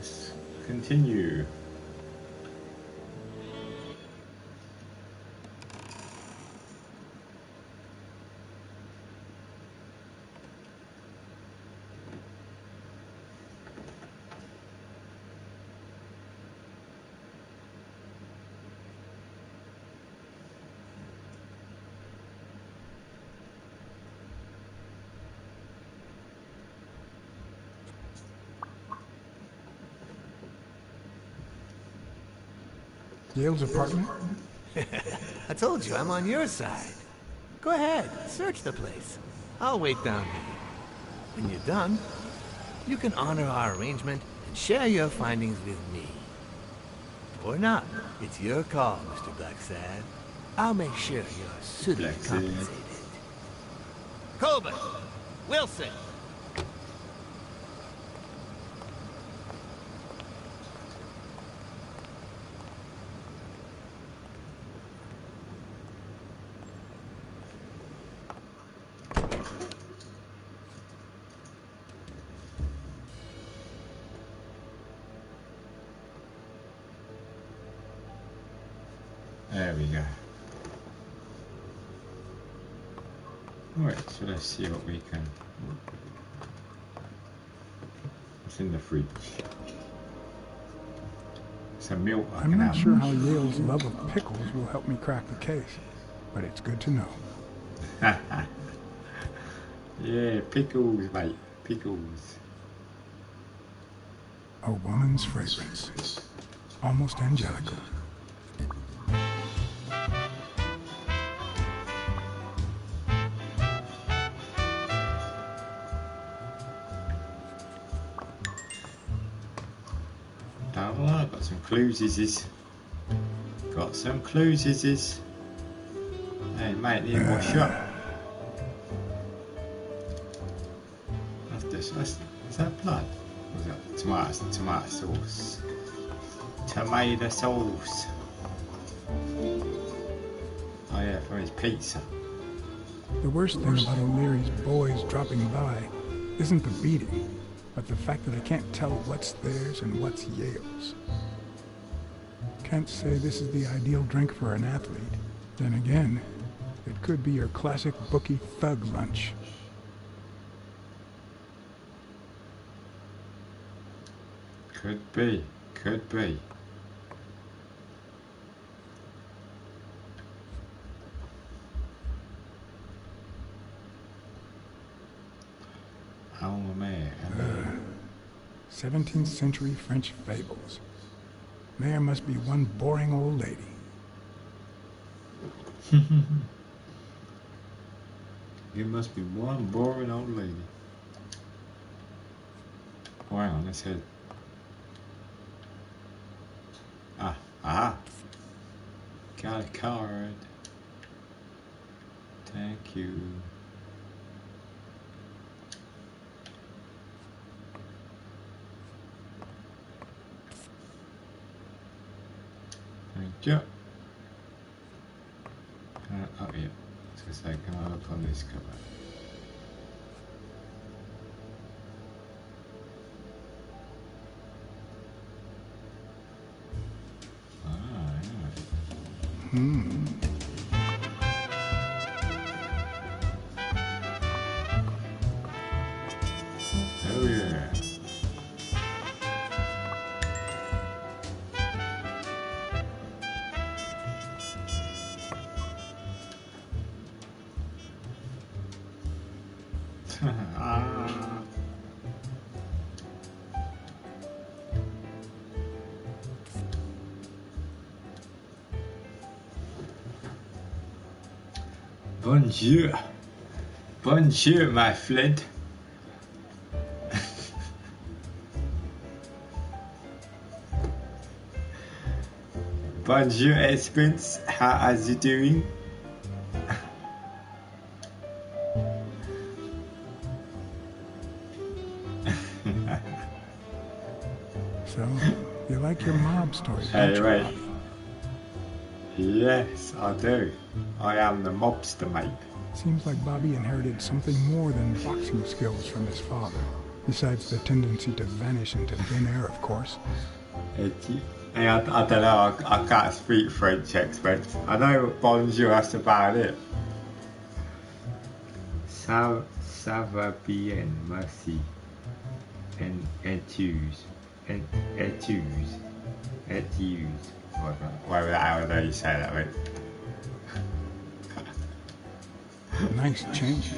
let's continue. Yale's apartment? I told you, I'm on your side. Go ahead, search the place. I'll wait down here. When you're done, you can honor our arrangement and share your findings with me. Or not, it's your call, Mr. Blacksad. I'll make sure you're suitably compensated. Colbert! Wilson! There we go. Right, so let's see what we can. What's in the fridge? Some milk. I'm not sure how Yale's love of pickles will help me crack the case, but it's good to know. Yeah, pickles, mate. Pickles. A woman's fragrance. Almost angelical. Got some clues. Got some clues. Hey, mate, need more shot. Is that blood? Or is that tomato sauce? Tomato sauce. Oh yeah, from his pizza. The worst thing about O'Leary's boys dropping by isn't the beating, but the fact that I can't tell what's theirs and what's Yale's. Can't say this is the ideal drink for an athlete. Then again, it could be your classic bookie thug lunch. Could be. Oh man. 17th century French fables. There must be one boring old lady. There must be one boring old lady. Oh, hang on, let's head. Aha. Got a card. Thank you. Thank you. Oh yeah. I was gonna say, can I look on this cover? Oh yeah. Bonjour. Bonjour, my friend. Bonjour, Espence. How are you doing? So, you like your mob stories, Hey, don't you, wait. Bobby? Yes, I do. I am the mobster, mate. Seems like Bobby inherited something more than boxing skills from his father. Besides the tendency to vanish into thin air, of course. Hey, I don't know, I can't speak French, expense. I know bonjour, that's about it. Ça va bien, merci. Et tu? Whatever how you say that, mate. Nice change.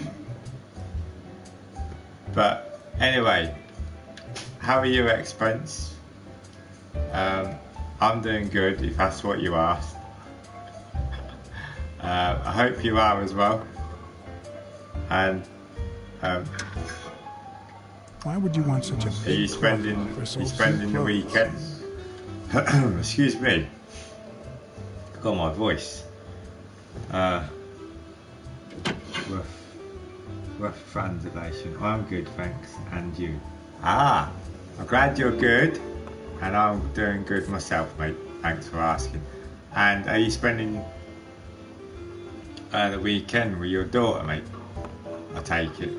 But anyway, how are you, expense? I'm doing good, if that's what you asked. I hope you are as well. And why would you want such a big are you spending the weekend? Excuse me. Got my voice. Rough translation. I'm good, thanks. And you? I'm glad you're good. And I'm doing good myself, mate. Thanks for asking. And are you spending the weekend with your daughter, mate? I take it.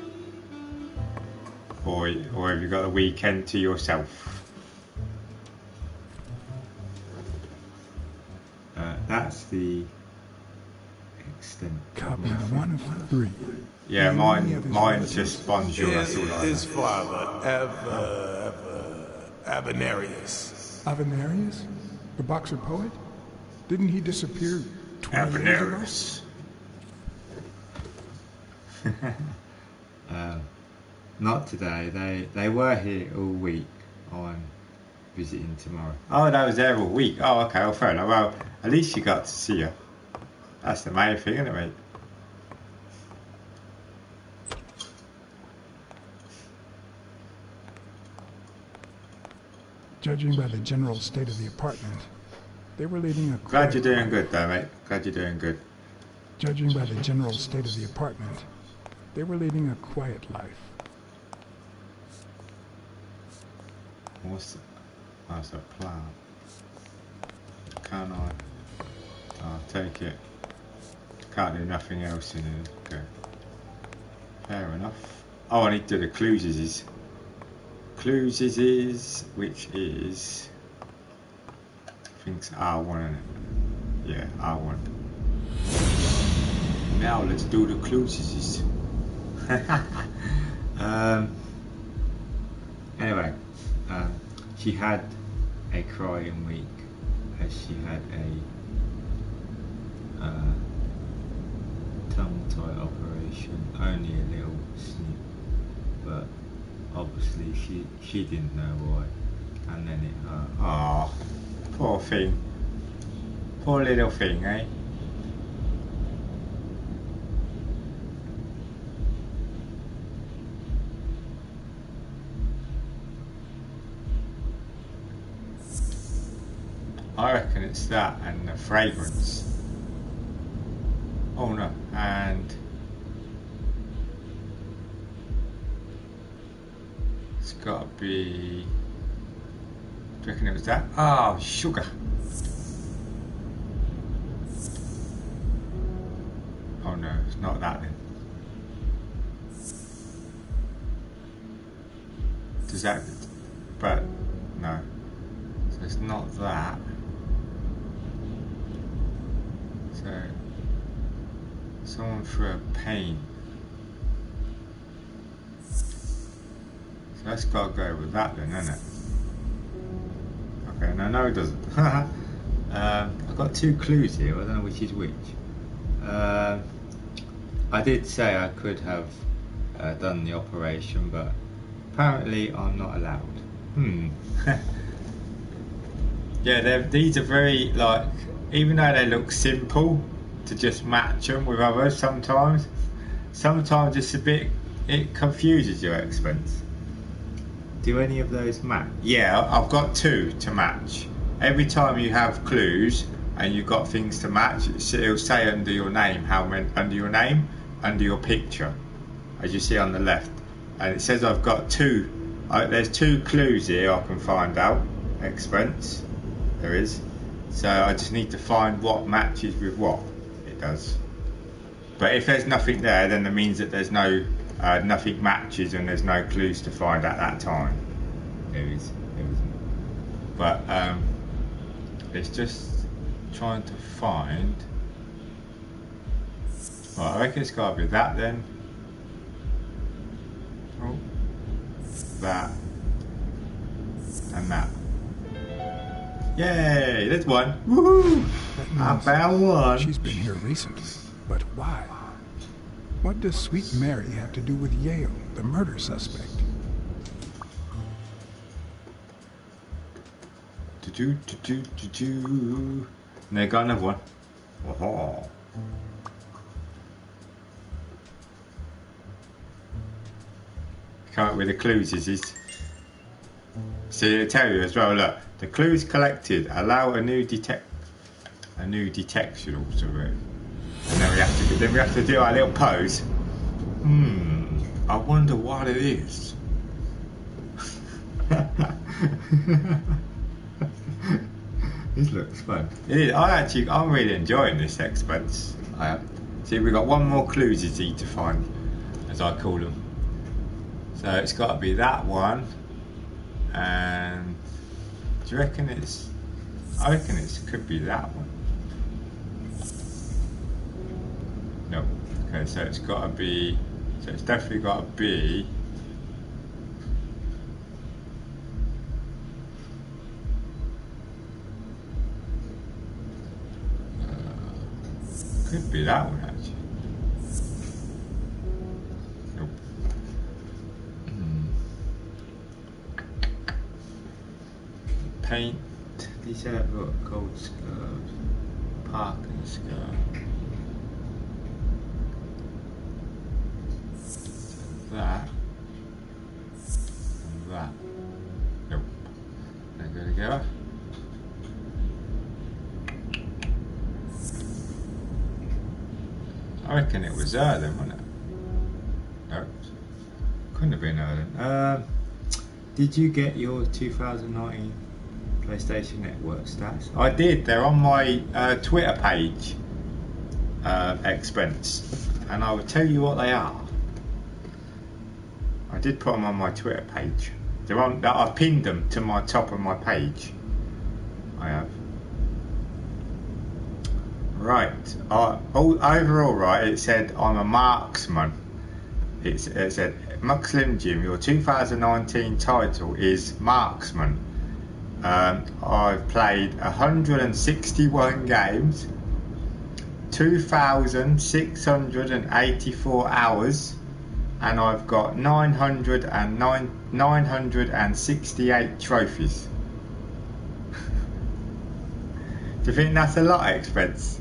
Or have you got the weekend to yourself? That's the extent. Copy 1 of 3. Yeah, mine's just bonjour. That's all I His father, Avenarius. Avenarius? The boxer poet? Didn't he disappear 20 years ago? Not today. They were here all week. I'm visiting tomorrow. Oh, they was there all week. Oh, okay. Well, fair enough. Well, at least you got to see her. That's the main thing, isn't it, mate? Judging by the general state of the apartment, they were leading a Glad you're doing good, though, mate. Glad you're doing good. Judging by the general state of the apartment, they were leading a quiet life. What's a plan? Can I? I'll take it. Can't do nothing else in it. Okay. Fair enough. Oh, I need to do the clues is. Which is, I think it's R1, isn't it? Yeah, R1. Now let's do the clues. Anyway, she had a crying week as she had a tongue tie operation, only a little snip, but obviously she didn't know why, and then it hurt. Oh, poor thing. Poor little thing, eh? I reckon it's that and the fragrance. Oh no, and it's got to be. Do you reckon it was that? Oh, sugar. Oh no, it's not that then. Does that? But no. So it's not that. So someone threw a pain. So that's got to go with that then, isn't it? Okay, no, it doesn't. I've got two clues here. I don't know which is which. I did say I could have done the operation, but apparently I'm not allowed. Yeah, these are very, like, even though they look simple to just match them with others sometimes it's a bit, it confuses your expense. Do any of those match? Yeah, I've got two to match. Every time you have clues and you've got things to match, it'll say under your name under your picture, as you see on the left, and it says I've got two. There's two clues here I can find out. Expense, there is. So I just need to find what matches with what it does. But if there's nothing there, then it means that there's no nothing matches and there's no clues to find at that time. There isn't. But it's just trying to find. Right, I reckon it's got to be that then. Oh, that and that. Yay! There's one. Woohoo! I found one. She's been here recently, but why? What does Sweet Mary have to do with Yale, the murder suspect? And they got another one. Oh. Come up with the clues, is this? See, they tell you as well. Look, the clues collected allow a new detection also, and then we have to do our little pose. I wonder what it is. This looks fun. It is. I'm really enjoying this expense. I am. See, we've got one more clues easy to find, as I call them. So it's got to be that one. And do you reckon it's? I reckon it could be that one. No. Okay, so it's got to be. So it's definitely got to be. Could be that one actually. Nope. Paint. These are gold scarves. Parking scarf. That. And that. Nope. There we go. I reckon it was her then, wasn't it? No. Couldn't have been her then. Did you get your 2019 PlayStation Network stats? I did. They're on my Twitter page, expense. And I will tell you what they are. I did put them on my Twitter page. They're on. I've pinned them to my top of my page. I have. Right. Overall, right, it said I'm a marksman. It said, Muck Slim Jim, your 2019 title is marksman. I've played 161 games, 2,684 hours, and I've got 968 trophies. Do you think that's a lot of expense?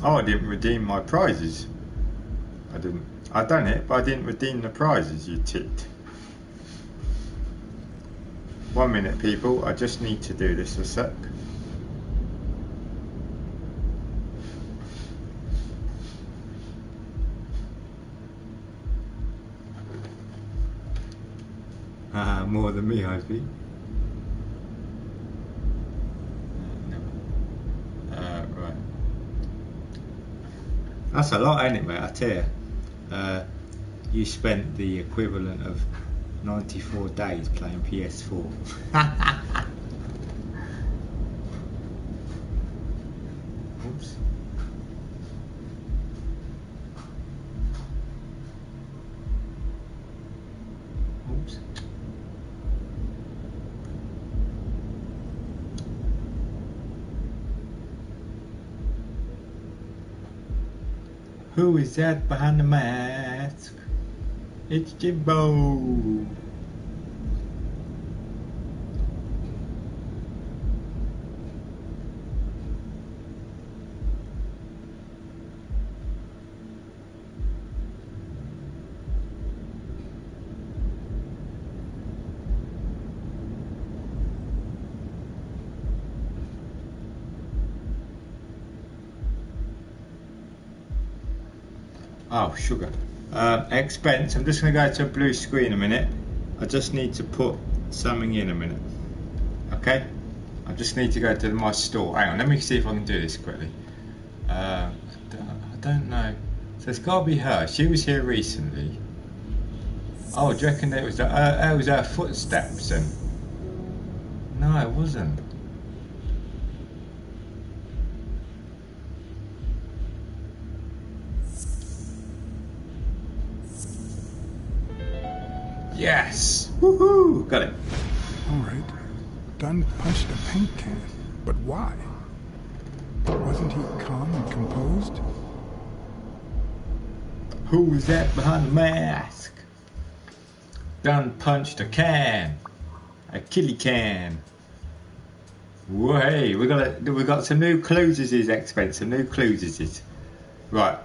Oh, I didn't redeem my prizes. I done it, but I didn't redeem the prizes, you tit. 1 minute, people. I just need to do this a sec. More than me, I think. Right. That's a lot, ain't it, mate? I tell you. You spent the equivalent of 94 days playing PS4. Oops. Oops. Who is that behind the mask? It's Jimbo. Oh, sugar. Expense. I'm just going to go to a blue screen a minute. I just need to put something in a minute. Okay? I just need to go to my store. Hang on, let me see if I can do this quickly. I don't know. So it's got to be her. She was here recently. Oh, do you reckon it was her footsteps then? No, it wasn't. Yes! Woohoo! Got it. All right. Dunn punched a paint can, but why? Wasn't he calm and composed? Who was that behind the mask? Dunn punched a can. A killy can. Whoa, hey, we got some new clues as his expense, some new clues as his. Right.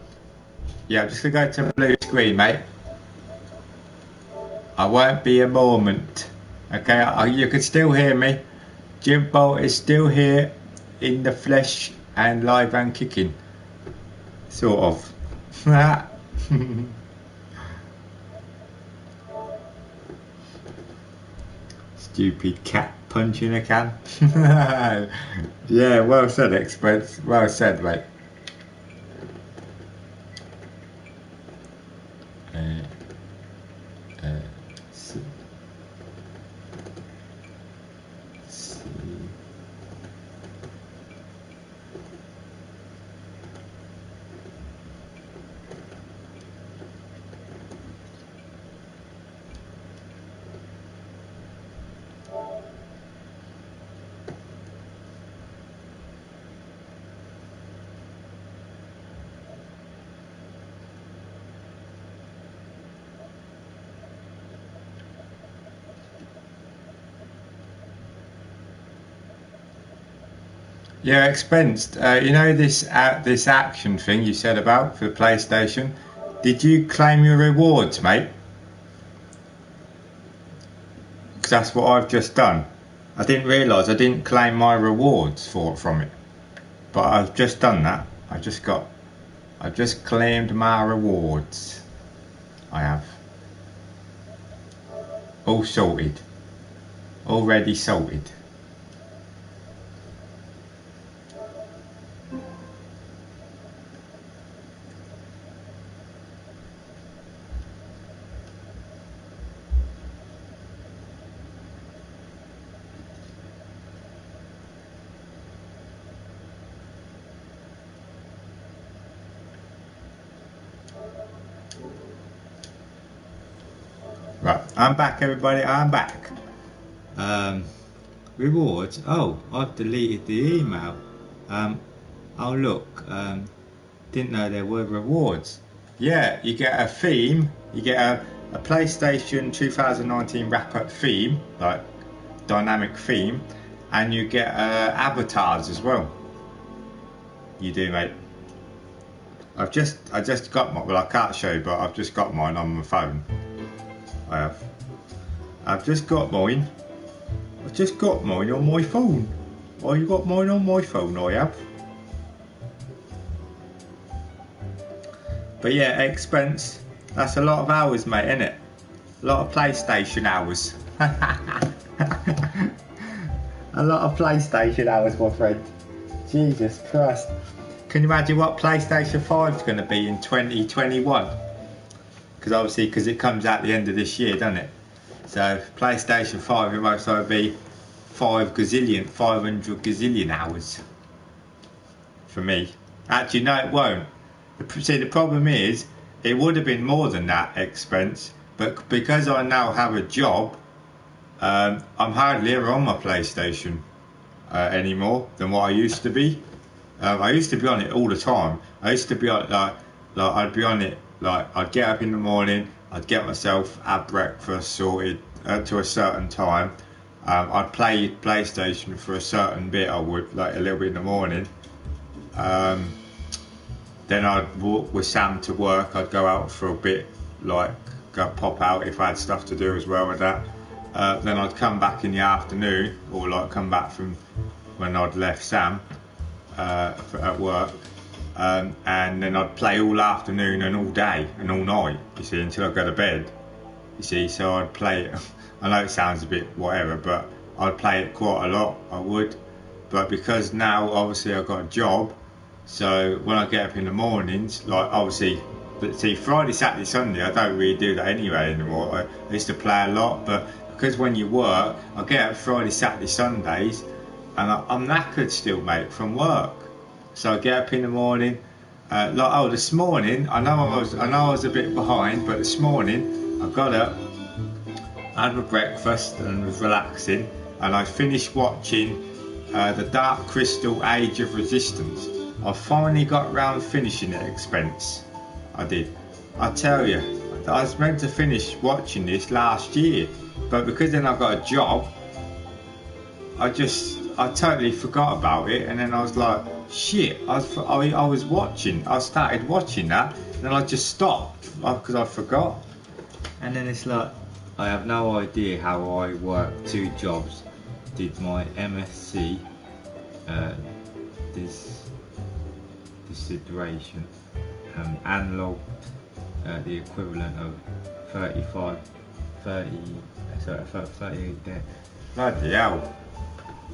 Yeah, I'm just gonna go to a blue screen, mate. I won't be a moment. Okay, you can still hear me. Jim Bolt is still here in the flesh and live and kicking. Sort of. Stupid cat punching a can. Yeah, well said, experts. Well said, mate. Yeah, expensed. You know this action thing you said about for the PlayStation. Did you claim your rewards, mate? Because that's what I've just done. I didn't realise I didn't claim my rewards from it, but I've just done that. I just claimed my rewards. I have. All sorted. Already sorted. Right, I'm back, everybody. I'm back. Rewards. Oh, I've deleted the email. Oh look. Didn't know there were rewards. Yeah, you get a theme. You get a PlayStation 2019 wrap-up theme, like dynamic theme, and you get avatars as well. You do, mate. I just got mine. Well, I can't show you, but I've just got mine on my phone. I have. I've just got mine. I've just got mine on my phone. Oh, you got mine on my phone, I have. But yeah, expense. That's a lot of hours, mate, isn't it? A lot of PlayStation hours. A lot of PlayStation hours, my friend. Jesus Christ. Can you imagine what PlayStation 5 is going to be in 2021? Because it comes out the end of this year, doesn't it? So PlayStation 5, it most likely be 500 gazillion hours for me. Actually, no, it won't. See, the problem is, it would have been more than that expense, but because I now have a job, I'm hardly ever on my PlayStation anymore than what I used to be. I used to be on it all the time. I used to be on like I'd be on it. Like, I'd get up in the morning, I'd get myself, have breakfast sorted to a certain time. I'd play PlayStation for a certain bit, I would, like a little bit in the morning. Then I'd walk with Sam to work, I'd go out for a bit, like, go pop out if I had stuff to do as well with that. Then I'd come back in the afternoon, or like come back from when I'd left Sam at work. and then I'd play all afternoon and all day and all night, you see, until I go to bed, you see. So I'd play it. I know it sounds a bit whatever, but I'd play it quite a lot, I would. But because now obviously I've got a job, so when I get up in the mornings, like obviously, but see, Friday, Saturday, Sunday, I don't really do that anyway anymore. I used to play a lot, but because when you work, I get up Friday, Saturday, Sundays, and I'm knackered still, mate, from work. So I get up in the morning, this morning, I know I was a bit behind, but this morning I got up, had my breakfast and was relaxing, and I finished watching the Dark Crystal Age of Resistance. I finally got round finishing it, Expense. I did. I tell you, I was meant to finish watching this last year, but because then I got a job, I totally forgot about it, and then I was like, shit, I started watching that, and then I just stopped because I forgot. And then it's like, I have no idea how I worked 2 jobs, did my MSc, desideration, and logged the equivalent of 38 days. Bloody hell,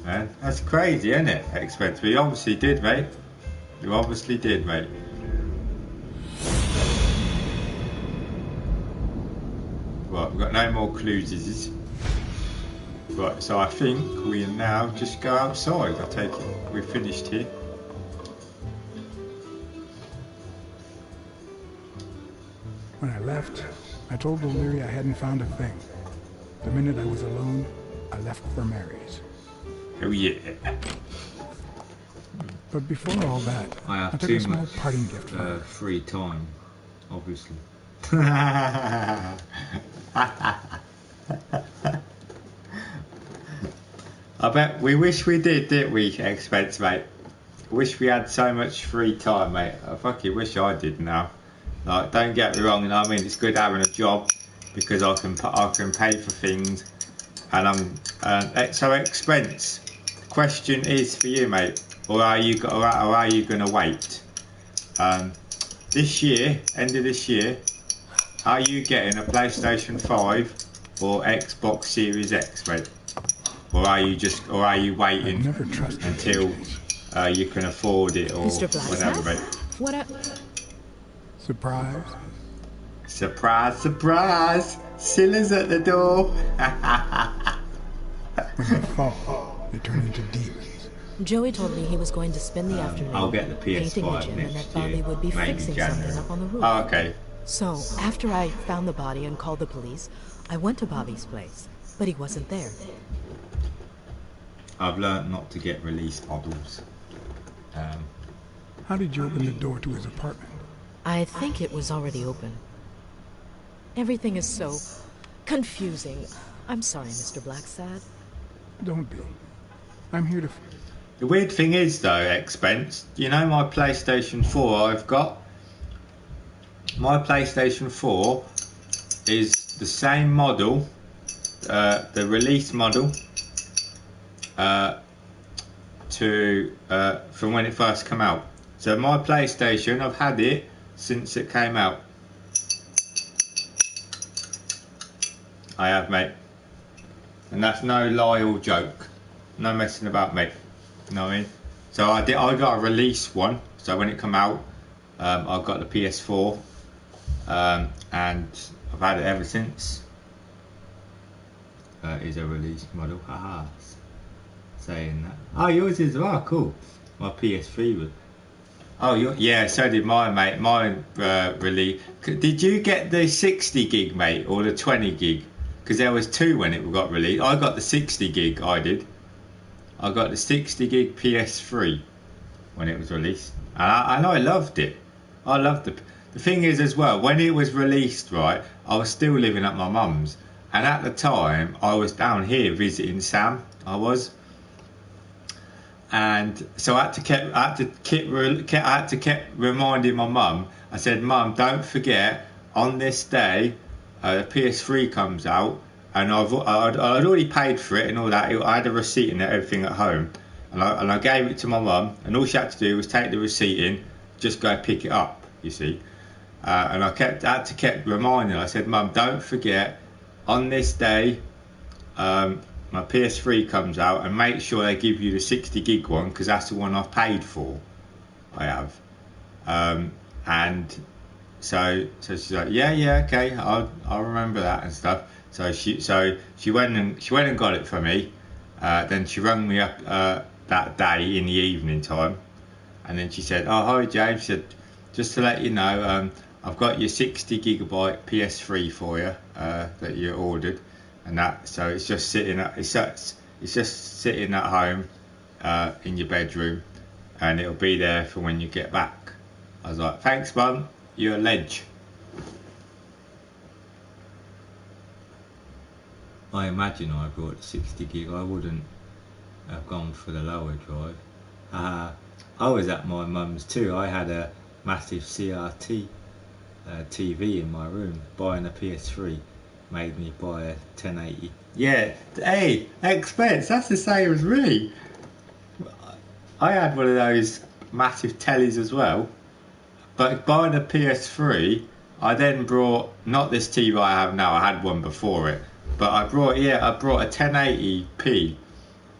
man, that's crazy, isn't it? Expense. We obviously did, mate. You obviously did, mate. Right, we've got no more clues. Right, so I think we now just go outside. I take it we're finished here. When I left, I told O'Leary I hadn't found a thing. The minute I was alone, I left for Mary's. Oh yeah. But before all that, I have took too a small much parting gift for her. free time, obviously. I bet we wish we didn't we, Expense, mate? Wish we had so much free time, mate. I fucking wish I did now. Like, don't get me wrong, you know what I mean? It's good having a job because I can pay for things, and so Expense. The question is for you, mate, or are you gonna wait? This year, end of this year, are you getting a PlayStation 5 or Xbox Series X, mate? Or are you waiting Never trusted until you can afford it, or Mr. whatever, Blacksad? mate? What a... Surprise. Surprise, surprise! Silla's at the door. When they fall, they turn into demons. Joey told me he was going to spend the afternoon I'll get the painting the PS5 gym and next that Bobby year, would be maybe fixing January. something up on the roof. Oh, okay. So, after I found the body and called the police, I went to Bobby's place, but he wasn't there. I've learnt not to get release models. How did you open the door to his apartment? I think it was already open. Everything is so confusing. I'm sorry, Mr. Blacksad. Don't be. I'm here to... The weird thing is, though, Expense, you know my PlayStation 4 I've got? My PlayStation 4 is the same model, the release model, from when it first came out. So my PlayStation, I've had it since it came out. I have, mate. And that's no lie or joke. No messing about, mate. You know what I mean? So I got a release one. So when it come out, I got the PS4, and I've had it ever since. Is a release model. Haha. Saying that. Oh, yours is well, cool. My PS3 was. Oh, yeah. So did mine, mate. Mine release. Did you get the 60 gig, mate, or the 20 gig? Because there was 2 when it got released. I got the 60 gig. I did. I got the 60 gig PS3 when it was released, and I loved it. I loved it. The thing is, as well, when it was released, right, I was still living at my mum's, and at the time I was down here visiting Sam. I was, and so I had to keep reminding my mum. I said, "Mum, don't forget on this day, the PS3 comes out." And I'd already paid for it and all that. I had a receipt and everything at home, and I gave it to my mum. And all she had to do was take the receipt in, just go pick it up, you see. And I had to keep reminding her. I said, Mum, don't forget, on this day, my PS3 comes out, and make sure they give you the 60 gig one, because that's the one I've paid for. I have. And so she's like, yeah, okay, I'll remember that and stuff. So she went and got it for me. Then she rang me up that day in the evening time, and then she said, "Oh, hi James," she said, "just to let you know, I've got your 60 gigabyte PS3 for you that you ordered, and that, so it's just sitting at home in your bedroom, and it'll be there for when you get back." I was like, "Thanks, Mum, you're a ledge." I imagine I brought 60 gig. I wouldn't have gone for the lower drive. I was at my mum's too. I had a massive CRT TV in my room. Buying a PS3 made me buy a 1080. Yeah, hey, expense, that's the same as me. I had one of those massive tellies as well, but buying a PS3, I then brought, not this TV I have now, I had one before it, but I brought a 1080p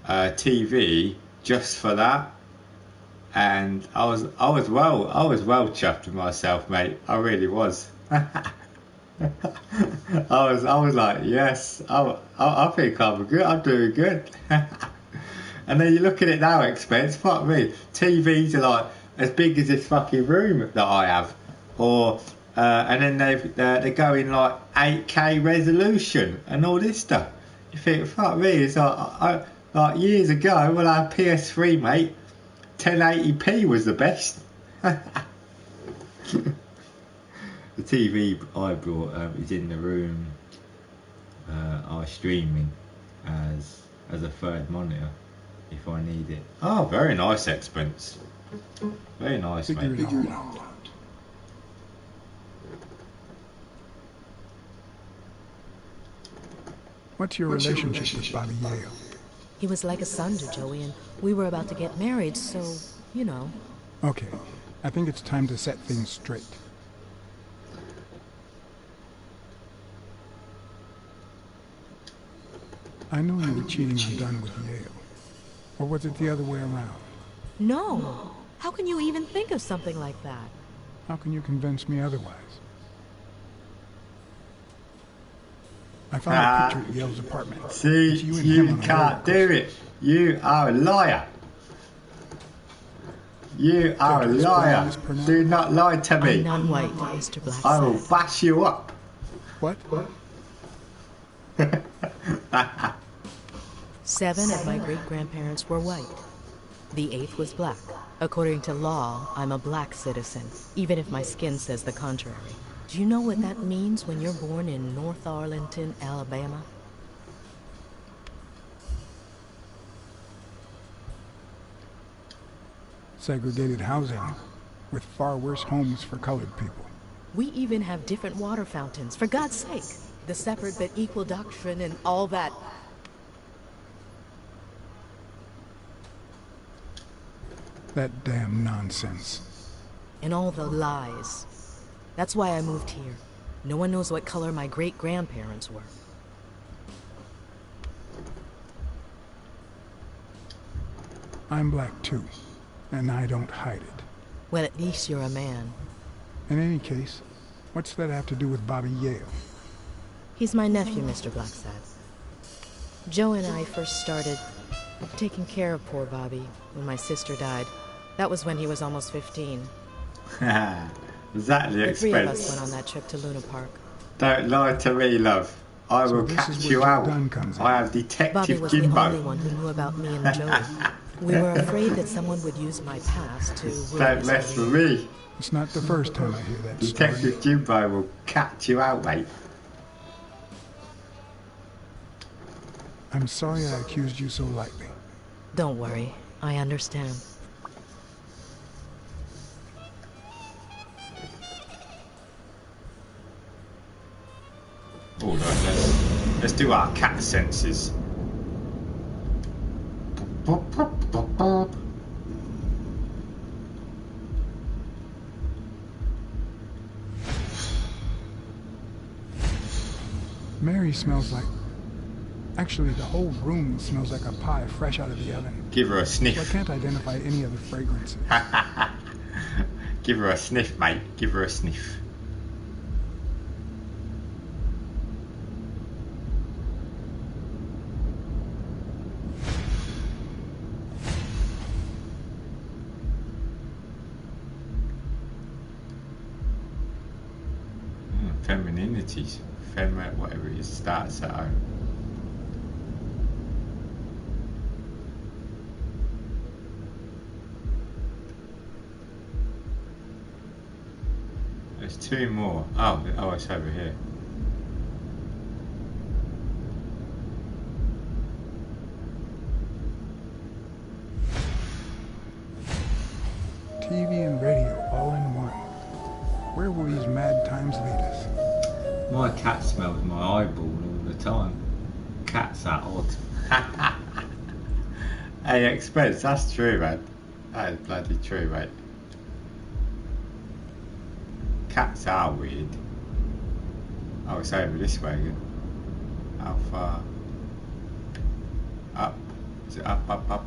TV just for that, and I was well chuffed with myself, mate. I really was. I was like, yes, I think I'm doing good. And then you look at it now, expense, fuck me, TVs are like as big as this fucking room that I have, or and then they're going like 8K resolution and all this stuff. You think, fuck me, it's like years ago when I had PS3, mate, 1080p was the best. The TV I brought is in the room. I streaming as a third monitor if I need it. Oh, very nice, expense. Very nice, mate. Figure it all out. What's your relationship with Bobby Yale? He was like a son to Joey, and we were about to get married, so, you know. Okay, I think it's time to set things straight. I know you were cheating on Dunn with Yale. Or was it the other way around? No. How can you even think of something like that? How can you convince me otherwise? I found a picture at Yale's apartment. See, It's you and you him on a can't roller do coaster. it. You are a liar. You are a Judge, is liar. pronounced pronoun? Do not lie to I'm me. non-white, Mr. I will Blacksad. bash you up. What? 7 of my great-grandparents were white. The 8th was black. According to law, I'm a black citizen, even if my skin says the contrary. Do you know what that means when you're born in North Arlington, Alabama? Segregated housing, with far worse homes for colored people. We even have different water fountains, for God's sake. The separate but equal doctrine and all that. That damn nonsense. And all the lies. That's why I moved here. No one knows what color my great-grandparents were. I'm black too, and I don't hide it. Well, at least you're a man. In any case, what's that have to do with Bobby Yale? He's my nephew, Mr. Blacksad. Joe and I first started taking care of poor Bobby when my sister died. That was when he was almost 15. Exactly, The 3 of us expense. went on that trip to Luna Park. Don't lie to me, love. I So will this catch is you where out. Dunn comes in. I have Bobby Detective was the only Jimbo. one who knew about me and Joey. We were afraid that someone would use my past to ruin Don't his mess with career. me. It's not the first time I hear that story. Detective Jimbo will catch you out, mate. I'm sorry I accused you so lightly. Don't worry, I understand. Oh, let's do our cat senses. Mary smells like... Actually, the whole room smells like a pie fresh out of the oven. Give her a So I sniff. can't identify any other fragrances. Give her a sniff, mate. Give her a sniff. Femininities. Whatever it is, starts at home. There's two more. Oh, it's over here. TV and radio all in one. Where will these mad times lead us? My cat smells my eyeball all the time. Cats are odd. Hey, expense, that's true, man. That is bloody true, mate. Cats are weird. Oh, it's over this way again. How far? Up. Is it up, up, up?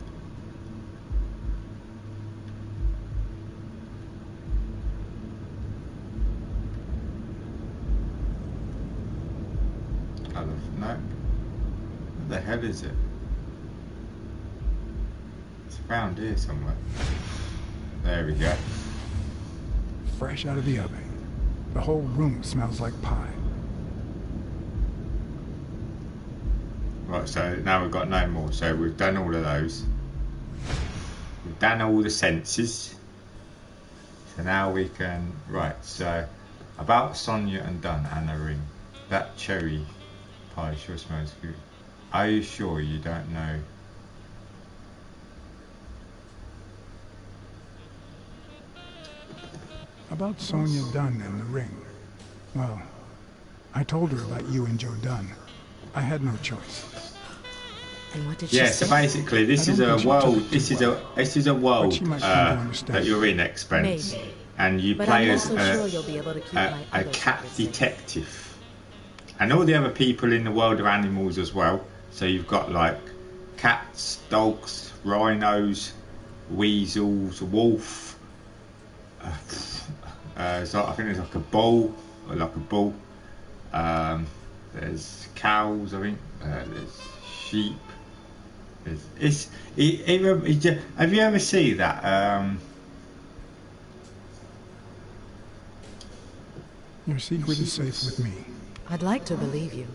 No. What the hell is it? It's around here somewhere. There we go. Fresh out of the oven. The whole room smells like pie. Right, so now we've got no more. So we've done all of those. We've done all the senses. So now we can... Right, so about Sonia and Dunn and the ring. That cherry pie sure smells good. Are you sure you don't know? About Sonia Dunn and the ring. Well, I told her about you and Joe Dunn. I had no choice. And what did she Yeah, say? so basically this I is don't a think she world. took it This too is well. a world But she might come to understand. that you're in, Expense, Maybe. and you But play I'm as also sure you'll be able to keep my a other cat secrets safe. detective, and all the other people in the world of animals as well. So you've got like cats, dogs, rhinos, weasels, wolf. So I think there's like a bull, there's cows, I think. There's sheep. Have you ever seen that? Your secret is safe with me. I'd like to believe you.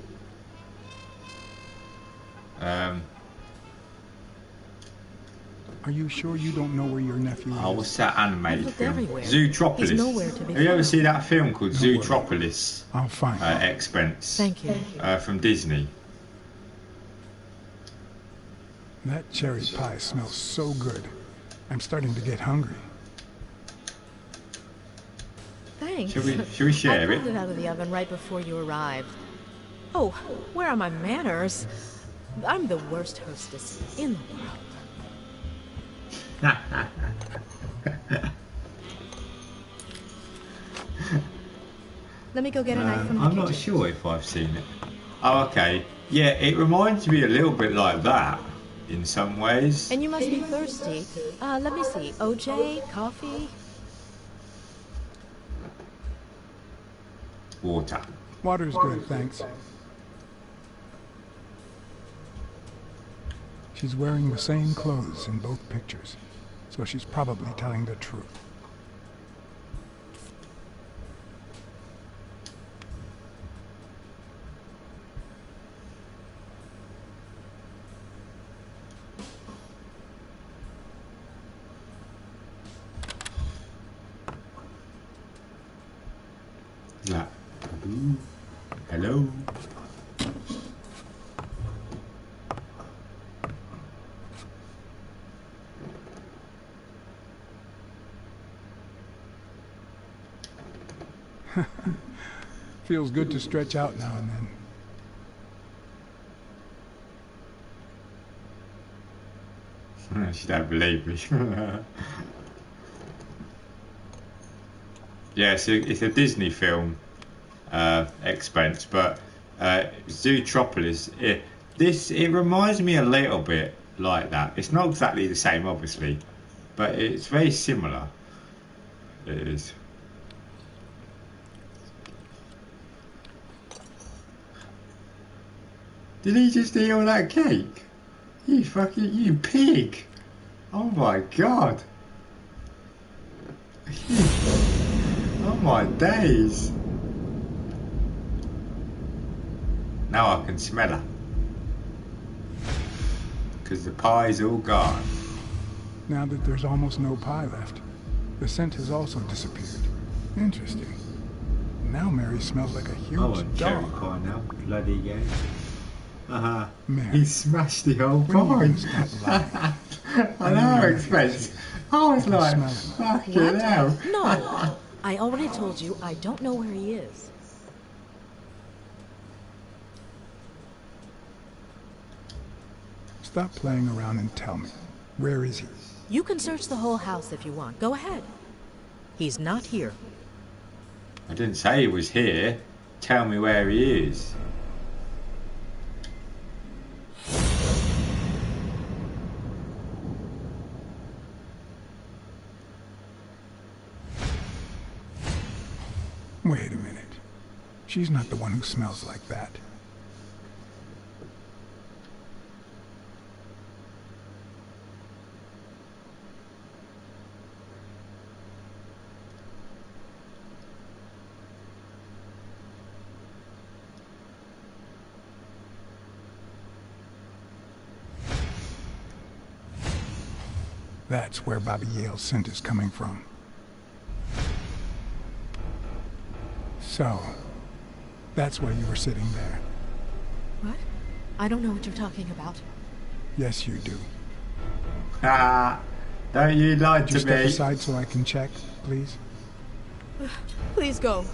Are you sure you don't know where your nephew is? Oh, what's that animated I've looked film? everywhere. Zootropolis. He's nowhere to be Have you ever found. seen that film called No worry. Zootropolis? I'll find him. Expense. Thank you. From Disney. That cherry pie smells so good. I'm starting to get hungry. Thanks. Should we share I pulled it? it out of the oven right before you arrived. Oh, where are my manners? I'm the worst hostess in the world. Let me go get a knife from the I'm kitchen. not sure if I've seen it. Oh, okay. Yeah, it reminds me a little bit like that in some ways. And you must be thirsty. Let me see. OJ, coffee. Water. Water's good, thanks. She's wearing the same clothes in both pictures, so she's probably telling the truth. Yeah. Hello. Feels good to stretch out now and then. She don't believe me. Yeah, it's a Disney film, Expense, but Zootropolis. It reminds me a little bit like that. It's not exactly the same, obviously, but it's very similar. It is. Did he just eat all that cake? You pig! Oh my god! Oh my days! Now I can smell her. Because the pie's all gone. Now that there's almost no pie left, the scent has also disappeared. Interesting. Now Mary smells like a huge I want cherry dog. pie now. Bloody game. Haha. Mary, He smashed the whole when are you pie. gonna stop lying? I know, expense. I was like, smell it. fucking hell. No. I already told you I don't know where he is. Stop playing around and tell me. Where is he? You can search the whole house if you want. Go ahead. He's not here. I didn't say he was here. Tell me where he is. Wait a minute. She's not the one who smells like that. That's where Bobby Yale's scent is coming from. So, that's why you were sitting there. What? I don't know what you're talking about. Yes, you do. Don't you lie Could you to step me? aside so I can check, please? Please go.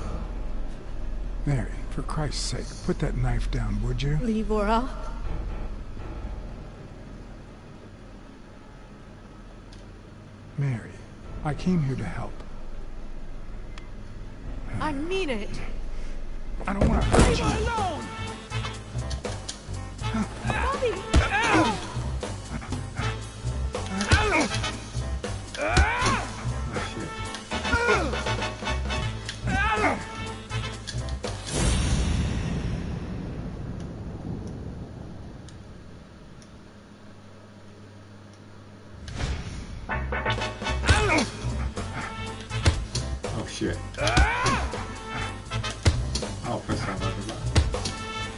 Mary, for Christ's sake, put that knife down, would you? Leave or I'll... Mary, I came here to help. I mean it. I don't want to hurt you. alone! Bobby! Oh shit. Oh, press that button.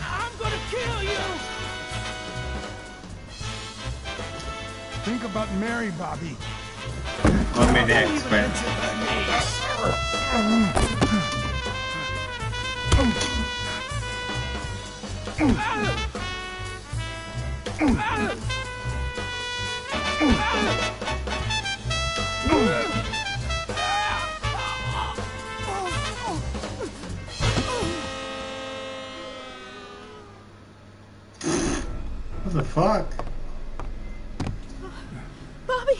I'm gonna kill you! Think about Mary, Bobby. I'm in the expense. What the fuck? Bobby!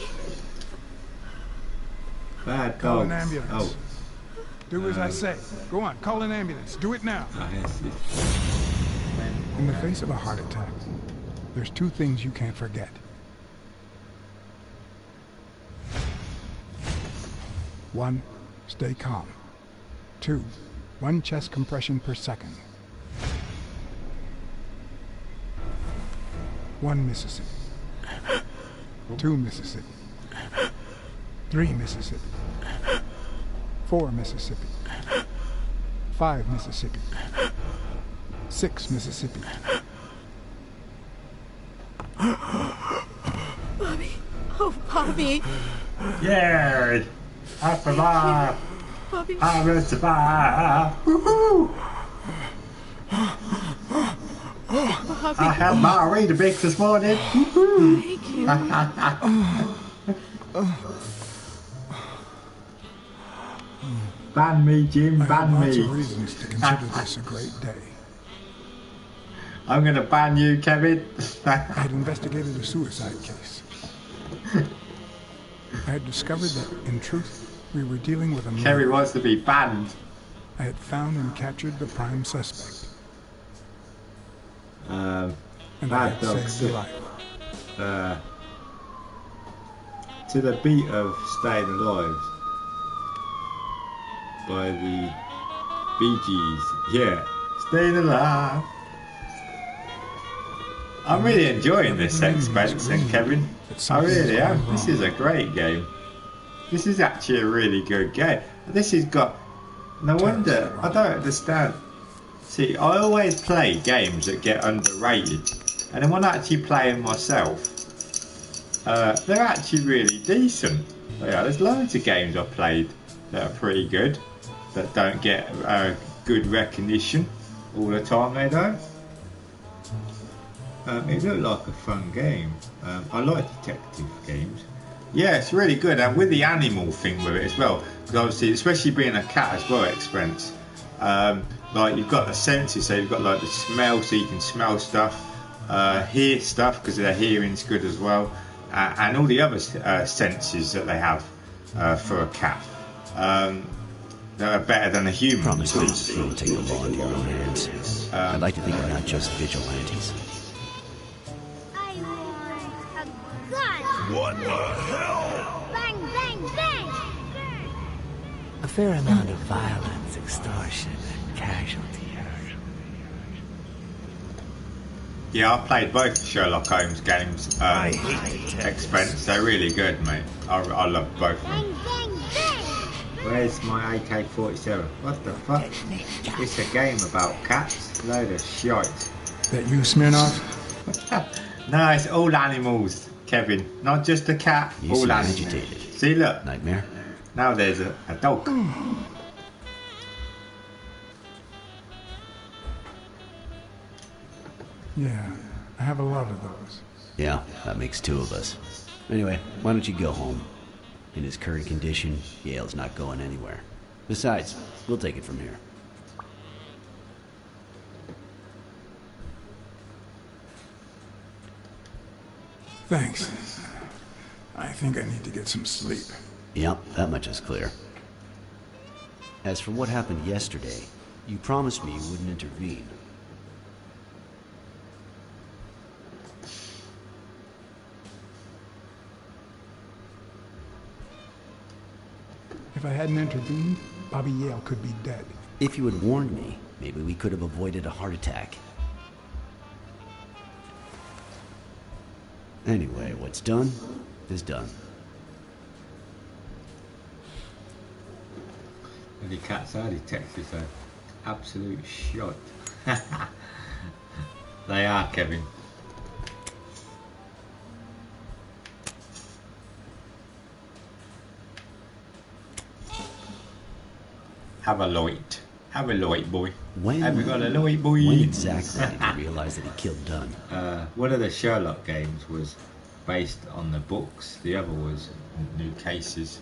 Bad Call an dogs. ambulance. Oh. Do as I say. Go on, call an ambulance. Do it now. Oh, yes. In the face of a heart attack, there's two things you can't forget. One, stay calm. Two, 1 chest compression per second. 1 Mississippi. 2 Mississippi. 3 Mississippi. 4 Mississippi. 5 Mississippi. 6 Mississippi. Bobby. Oh, Bobby. Yeah! I survived! Bobby. I will survive! Woohoo! Bobby. I had my Weetabix this morning! Woohoo! Thank you. Ban me, Jim, I have ban lots me. of reasons to consider this a great day. I'm gonna ban you, Kevin. I had investigated a suicide case. I had discovered that, in truth, we were dealing with a Kerry murder. wants to be banned. I had found and captured the prime suspect. And I Bad had dog saved a life. To the beat of Staying Alive by the Bee Gees. Yeah, Staying alive. I'm really enjoying this Expense and Kevin. I really am. This is a great game. This is actually a really good game. This has got... No wonder. I don't understand. See, I always play games that get underrated. And then when I actually play them myself, they're actually really decent. Yeah, there's loads of games I've played that are pretty good, that don't get good recognition all the time, they don't. It looked like a fun game. I like detective games. Yeah, it's really good, and with the animal thing with it as well, because obviously, especially being a cat as well, Expense. Like you've got the senses, so you've got like the smell, so you can smell stuff, hear stuff because their hearing's good as well, and all the other senses that they have for a cat that are better than a human. Promise me you won't take the law into your own hands. I'd like to think we're not just vigilantes. I want a gun! What the hell? Bang, bang, bang! A fair amount of violence, extortion, and casualty. Yeah, I've played both Sherlock Holmes games. I hate detectives. Expense, they're really good, mate. I love both of them. Bang, bang, bang! Where's my AK-47? What the fuck? It's a game about cats? Load of shite. That you, Smirnoff? No, it's all animals, Kevin. Not just a cat, You all seem animals. agitated. See, look. Nightmare? Now there's a dog. Yeah, I have a lot of those. Yeah, that makes two of us. Anyway, why don't you go home? In his current condition, Yale's not going anywhere. Besides, we'll take it from here. Thanks. I think I need to get some sleep. Yep, that much is clear. As for what happened yesterday, you promised me you wouldn't intervene. If I hadn't intervened, Bobby Yale could be dead. If you had warned me, maybe we could have avoided a heart attack. Anyway, what's done is done. And the cats are detectives though. Absolute shot. They are, Kevin. Have a light. Have a light, boy. Have you got a light, boy? When exactly did you realize that he killed Dunn? One of the Sherlock games was based on the books. The other was New cases.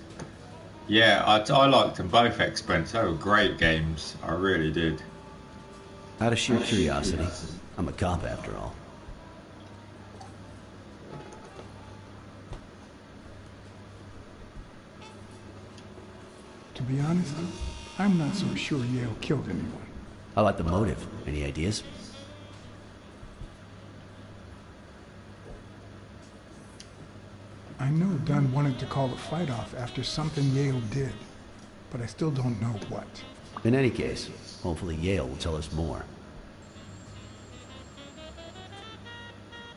Yeah, I liked them both, Expense. They were great games. I really did. Out of sheer curiosity, I'm a cop after all. To be honest, I'm not so sure Yale killed anyone. How about the motive? Any ideas? I know Dunn wanted to call the fight off after something Yale did, but I still don't know what. In any case, hopefully Yale will tell us more.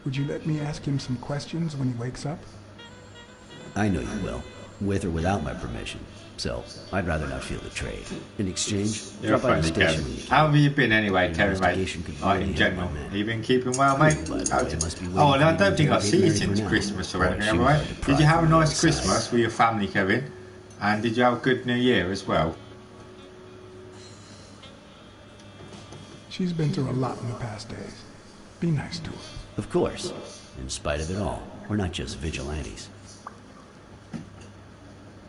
Would you let me ask him some questions when he wakes up? I know you will. with or without my permission. So, I'd rather not feel the trade. In exchange, You're a drop by the friendly station Kevin. when you How can. have you been anyway, The Kevin, mate? investigation could Like, really in help, general. my man. Have you been keeping well, mate? By the way, must be waiting Oh, and I for don't you think to I've seen you get married since for now. Christmas or Boy, anything, she have was I? like a Did you pride have a from the nice outside. Christmas with your family, Kevin? And did you have a good New Year as well? She's been through a lot in the past days. Be nice to her. Of course. In spite of it all, we're not just vigilantes.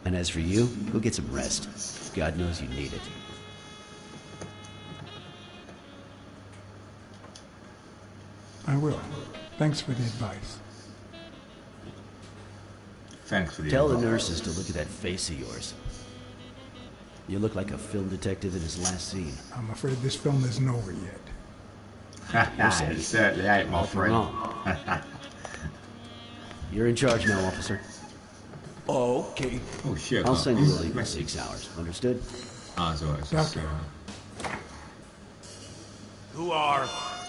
And as for you, go get some rest. God knows you need it. I will. Thanks for the advice. Thanks for the Tell the advice. nurses to look at that face of yours. You look like a film detective in his last scene. I'm afraid this film isn't over yet. It certainly ain't, my You're friend. wrong. You're in charge now, officer. Okay. Oh, shit. I'll send you a leave in 6 hours. Understood? Ah, it's alright. Doctor. Who are...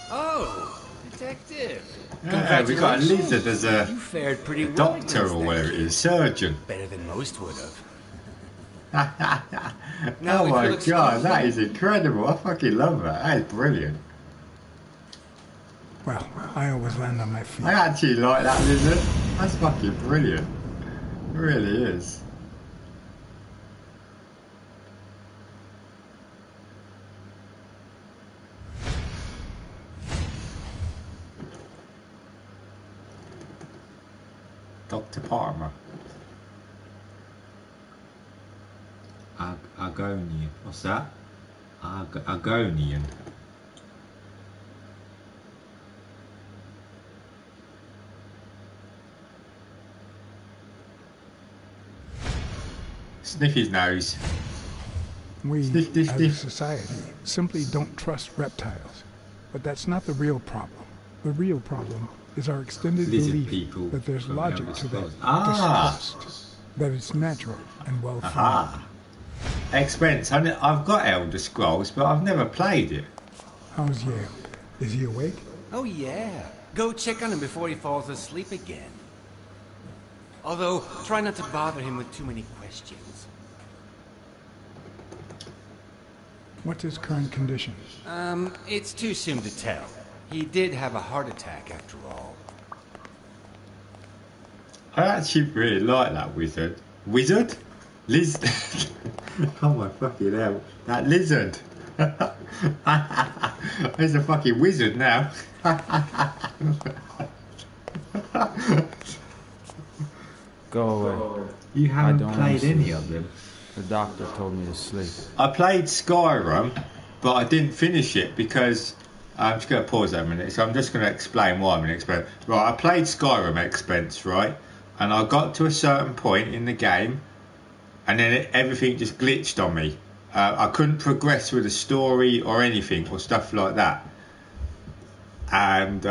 Oh, detective. Yeah, we got a lizard as a You fared pretty well doctor against or that whatever it kid. is, surgeon. Better than most would have. Oh we my feel god, exposed. that is incredible. I fucking love that. That is brilliant. Well, I always land on my feet. I actually like that lizard. That's fucking brilliant. It really is. Dr. Palmer. Argonian. What's that? Argonian. Sniff his nose. We, Sniff, sniff, as a sniff. society, simply don't trust reptiles. But that's not the real problem. The real problem is our extended Lizard belief people that there's from logic Elder to that Scrolls. Ah. distrust, that it's natural and well-founded. Aha. Expense. I've got Elder Scrolls, but I've never played it. How's Yale? Is he awake? Oh, yeah. Go check on him before he falls asleep again. Although, try not to bother him with too many questions. What's his current condition? It's too soon to tell. He did have a heart attack after all. I actually really like that wizard. Wizard? Lizard? Oh my fucking hell. That lizard. He's a fucking wizard now. Go away. You haven't don't played wanna any see. of them. The doctor told me to sleep. I played Skyrim, but I didn't finish it because I'm just going to pause that a minute. So I'm just going to explain why I'm going to explain. Right, I played Skyrim Expense, right, and I got to a certain point in the game, and then everything just glitched on me. I couldn't progress with the story or anything or stuff like that, and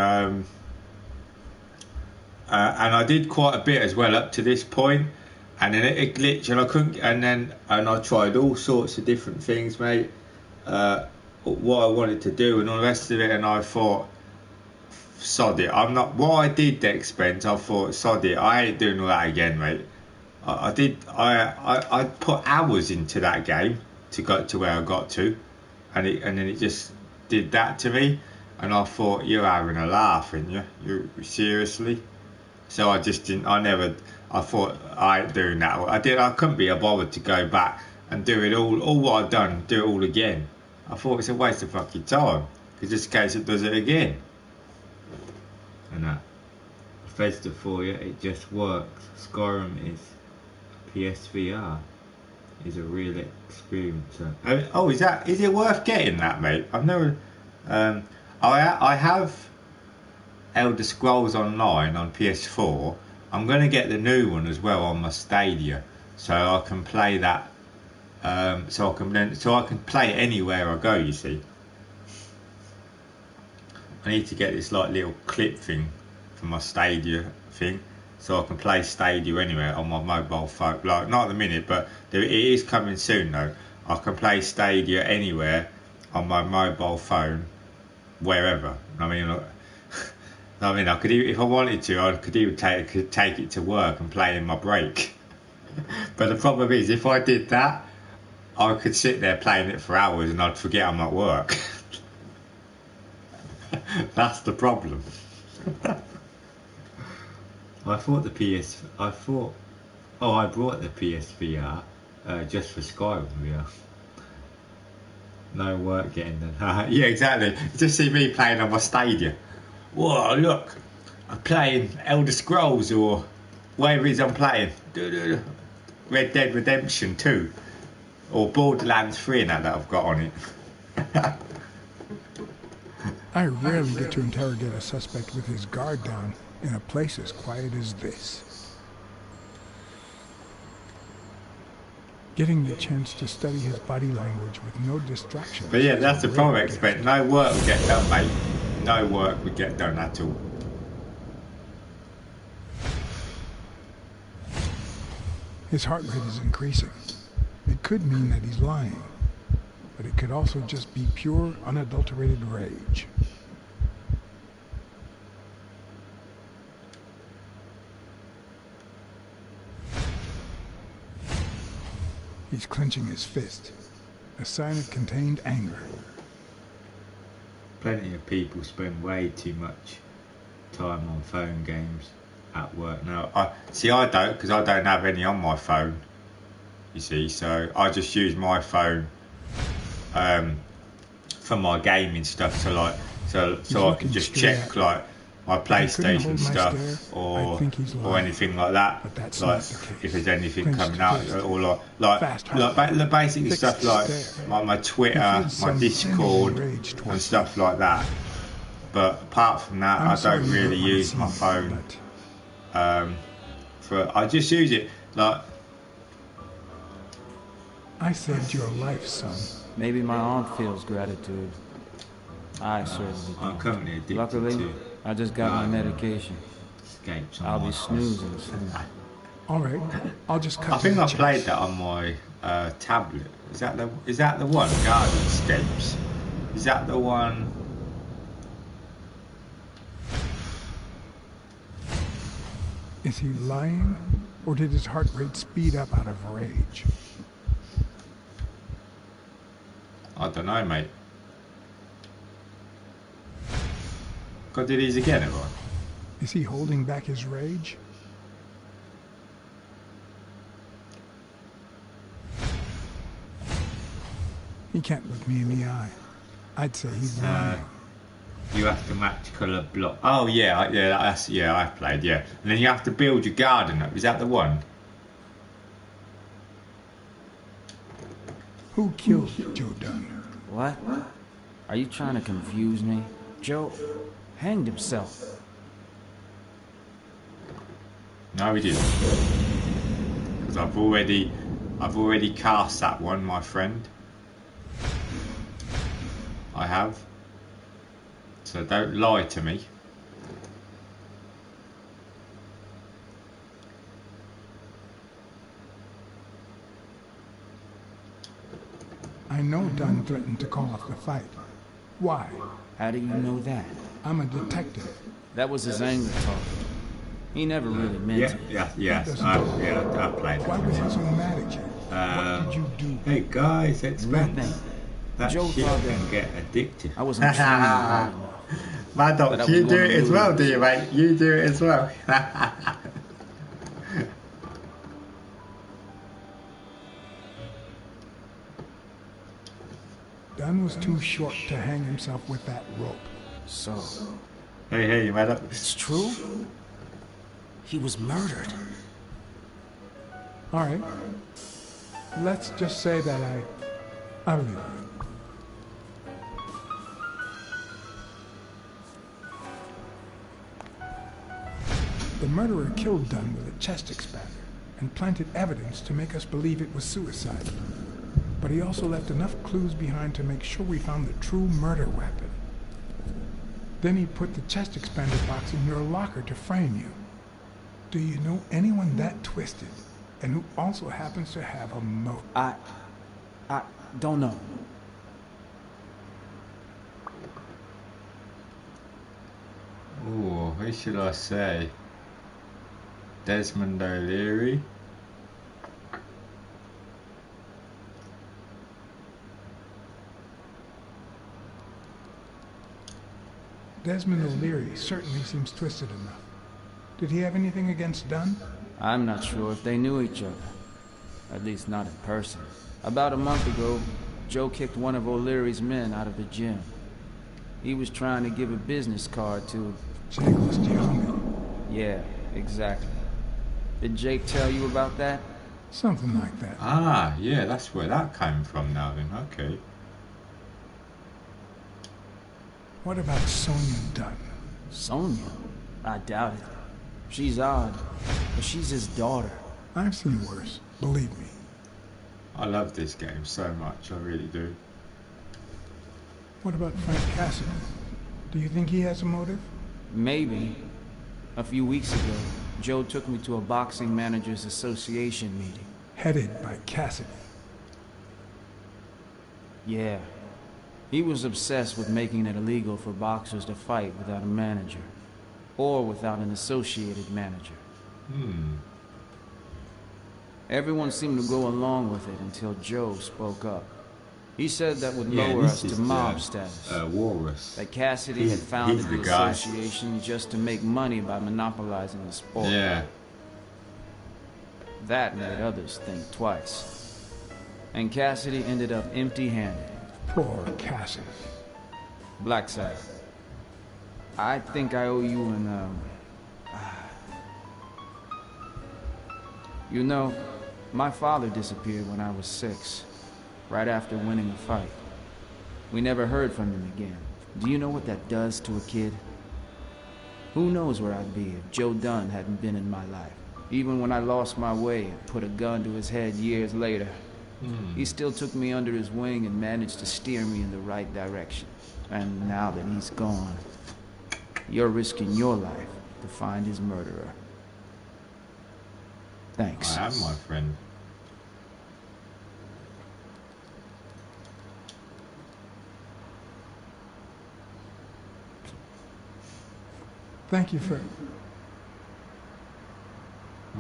I did quite a bit as well up to this point. And then it glitched, and I couldn't. And I tried all sorts of different things, mate. What I wanted to do, and all the rest of it. And I thought, sod it. I'm not. What I did, the Expense. I thought, sod it. I ain't doing all that again, mate. I put hours into that game to get to where I got to, and then it just did that to me. And I thought, you're having a laugh, aren't you? You seriously? So I just didn't. I thought I ain't doing that. I couldn't be bothered to go back and do it all what I'd done, do it all again. I thought it's a waste of fucking time, because just in case it does it again. And that. Bethesda for you, it just works. Skyrim is PSVR. Is a real experience. Is it worth getting that, mate? I've never. I have Elder Scrolls Online on PS4. I'm going to get the new one as well on my Stadia, so I can play that. So I can play it anywhere I go. You see, I need to get this like little clip thing for my Stadia thing, so I can play Stadia anywhere on my mobile phone. Like not at the minute, but it is coming soon though. I can play Stadia anywhere on my mobile phone, wherever. I mean, I could even, if I wanted to, I could even take it to work and play in my break. But the problem is, if I did that, I could sit there playing it for hours and I'd forget I'm at work. That's the problem. I thought I brought the PSVR just for Skyrim VR. No work getting done. Yeah, exactly. You just see me playing on my Stadia. Whoa, look, I'm playing Elder Scrolls or whatever it is I'm playing. Red Dead Redemption 2 or Borderlands 3 now that I've got on it. I rarely get to interrogate a suspect with his guard down in a place as quiet as this. Getting the chance to study his body language with no distractions. But yeah, that's the problem. Expect no work would get done, mate. No work would get done at all. His heart rate is increasing. It could mean that he's lying, but it could also just be pure, unadulterated rage. He's clenching his fist, a sign of contained anger. Plenty of people spend way too much time on phone games at work now. I don't, because I don't have any on my phone. You see, so I just use my phone for my gaming stuff. So I can just check like my PlayStation stuff or anything like that. Like if there's anything coming out or like basically stuff like my Twitter, my Discord and stuff like that. But apart from that, I don't really use my phone. I just use it like. I saved your life, son. Maybe my aunt feels gratitude. I certainly do. I'm currently addicted Luckily, to I just got my medication. escapes. I'll be snoozing soon. All right, I'll just cut. I think I played that on my tablet. Is that the one? Garden Escapes. Is that the one? Is he lying, or did his heart rate speed up out of rage? I don't know, mate. Got to do these again, everyone. Is he holding back his rage? He can't look me in the eye. I'd say he's lying. You have to match colour block. Oh yeah, I've played, yeah. And then you have to build your garden up. Is that the one? Who killed Joe Dunn? What? Are you trying to confuse me? Joe hanged himself. No, he didn't. Because I've already cast that one, my friend. I have. So don't lie to me. I know Dunn threatened to call off the fight. Why? How do you know that? I'm a detective. That was his anger talking. He never really meant it. I played it. Why was he so mad at you? What did you do? Hey guys, it's Nothing. that Joe shit thought can get addictive. I wasn't trying. Maddox, you do it as well, do you, mate? You do it as well. Dunn was too short to hang himself with that rope. So, Hey, Maddox. it's true? He was murdered. All right. Let's just say that I believe you. The murderer killed Dunn with a chest expander and planted evidence to make us believe it was suicide. But he also left enough clues behind to make sure we found the true murder weapon. Then he put the chest expander box in your locker to frame you. Do you know anyone that twisted and who also happens to have a motive? I don't know. Ooh, who should I say? Desmond O'Leary? Desmond O'Leary certainly seems twisted enough. Did he have anything against Dunn? I'm not sure if they knew each other. At least not in person. About a month ago, Joe kicked one of O'Leary's men out of the gym. He was trying to give a business card to... Jake Lustiani. Yeah, exactly. Did Jake tell you about that? Something like that. Ah, yeah, that's where that came from now then, okay. What about Sonia Dunn? Sonia? I doubt it. She's odd, but she's his daughter. I've seen worse, believe me. I love this game so much, I really do. What about Frank Cassidy? Do you think he has a motive? Maybe. A few weeks ago, Joe took me to a boxing managers association meeting. Headed by Cassidy. Yeah. He was obsessed with making it illegal for boxers to fight without a manager. Or without an associated manager. Everyone seemed to go along with it until Joe spoke up. He said that would lower us to mob status. Walrus. That Cassidy had founded the association just to make money by monopolizing the sport. Yeah. That made others think twice. And Cassidy ended up empty-handed. Poor Cassidy. Blacksad. I think I owe you an, You know, my father disappeared when I was 6, right after winning a fight. We never heard from him again. Do you know what that does to a kid? Who knows where I'd be if Joe Dunn hadn't been in my life. Even when I lost my way and put a gun to his head years later, he still took me under his wing and managed to steer me in the right direction. And now that he's gone, you're risking your life to find his murderer. Thanks. I am, my friend. Thank you for...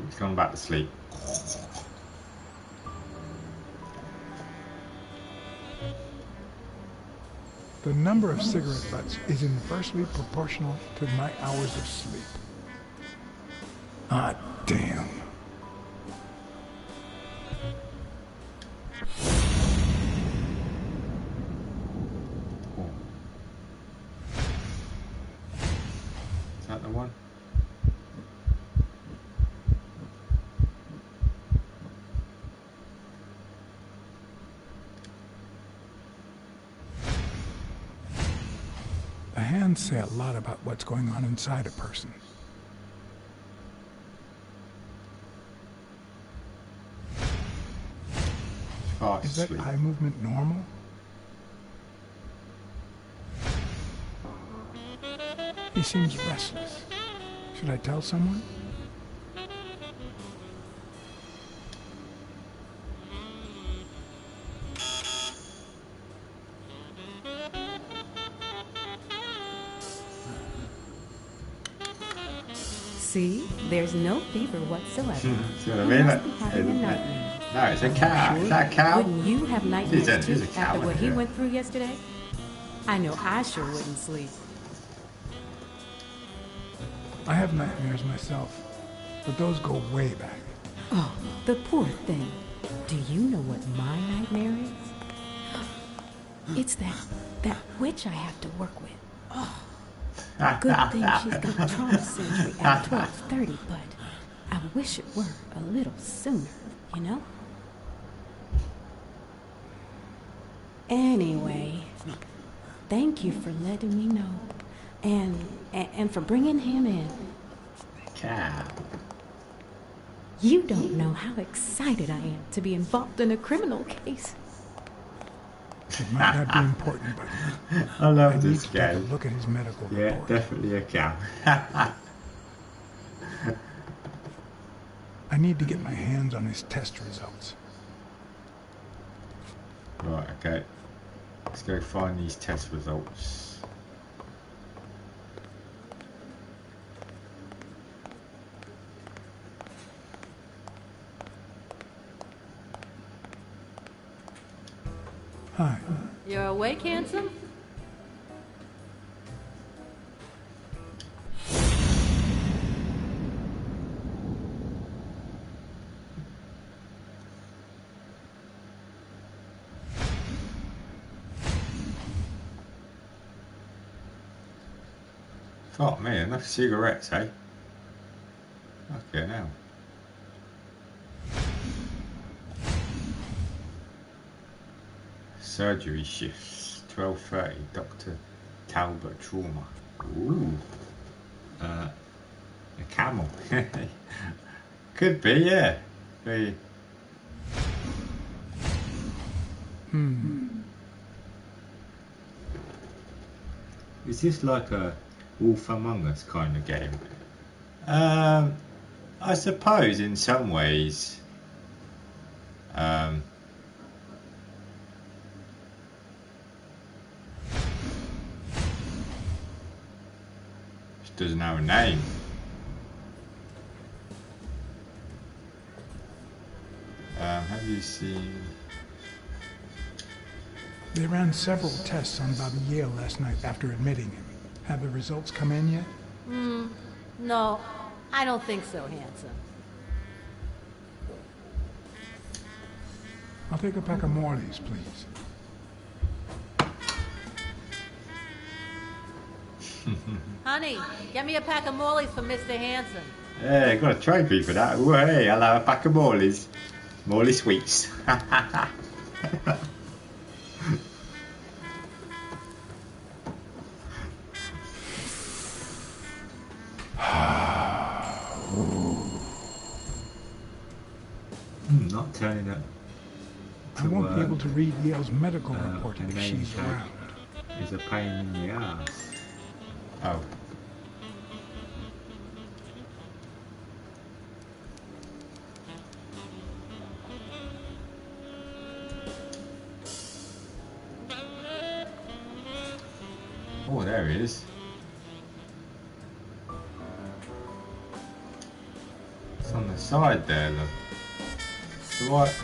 He's gone back to sleep. The number of cigarette butts is inversely proportional to my hours of sleep. Ah, damn. Is that the one? The hands say a lot about what's going on inside a person. Is that eye movement normal? He seems restless. Should I tell someone? See, there's no fever whatsoever. See what I You mean? must be having a nightmare. No, it's a cow. Sure? Is that a cow? Wouldn't you have nightmares There's too a cow after in what he here. went through yesterday? I know I sure wouldn't sleep. I have nightmares myself, but those go way back. Oh, the poor thing. Do you know what my nightmare is? It's that witch I have to work with. Oh, good thing she's got trauma surgery at 12:30, but I wish it were a little sooner, you know? Anyway, thank you for letting me know, and for bringing him in. Cow. You don't know how excited I am to be involved in a criminal case. It might not be important, but I love I need this to take a game. look at his medical Yeah, report. definitely a cow. I need to get my hands on his test results. Right, okay. Let's go find these test results. Hi. You're awake, handsome? Fuck me, enough cigarettes, eh? Okay, now. Surgery shifts, 12:30, Dr. Talbot Trauma. Ooh. A camel. Could be, yeah. Be. Is this like a Wolf Among Us kind of game? I suppose in some ways. It doesn't have a name. Have you seen? They ran several tests on Bobby Yale last night after admitting him. Have the results come in yet? No, I don't think so, handsome. I'll take a pack of Morley's, please. Honey, get me a pack of Morley's for Mr. Hanson. Yeah, got a trophy for that. Ooh, hey, I'll have a pack of Morley's. Morley sweets. Not turning up. I won't be able to read Yale's medical report if she's around. It's a pain in the ass. Oh. Oh, there he is. It's on the side there, look. So what?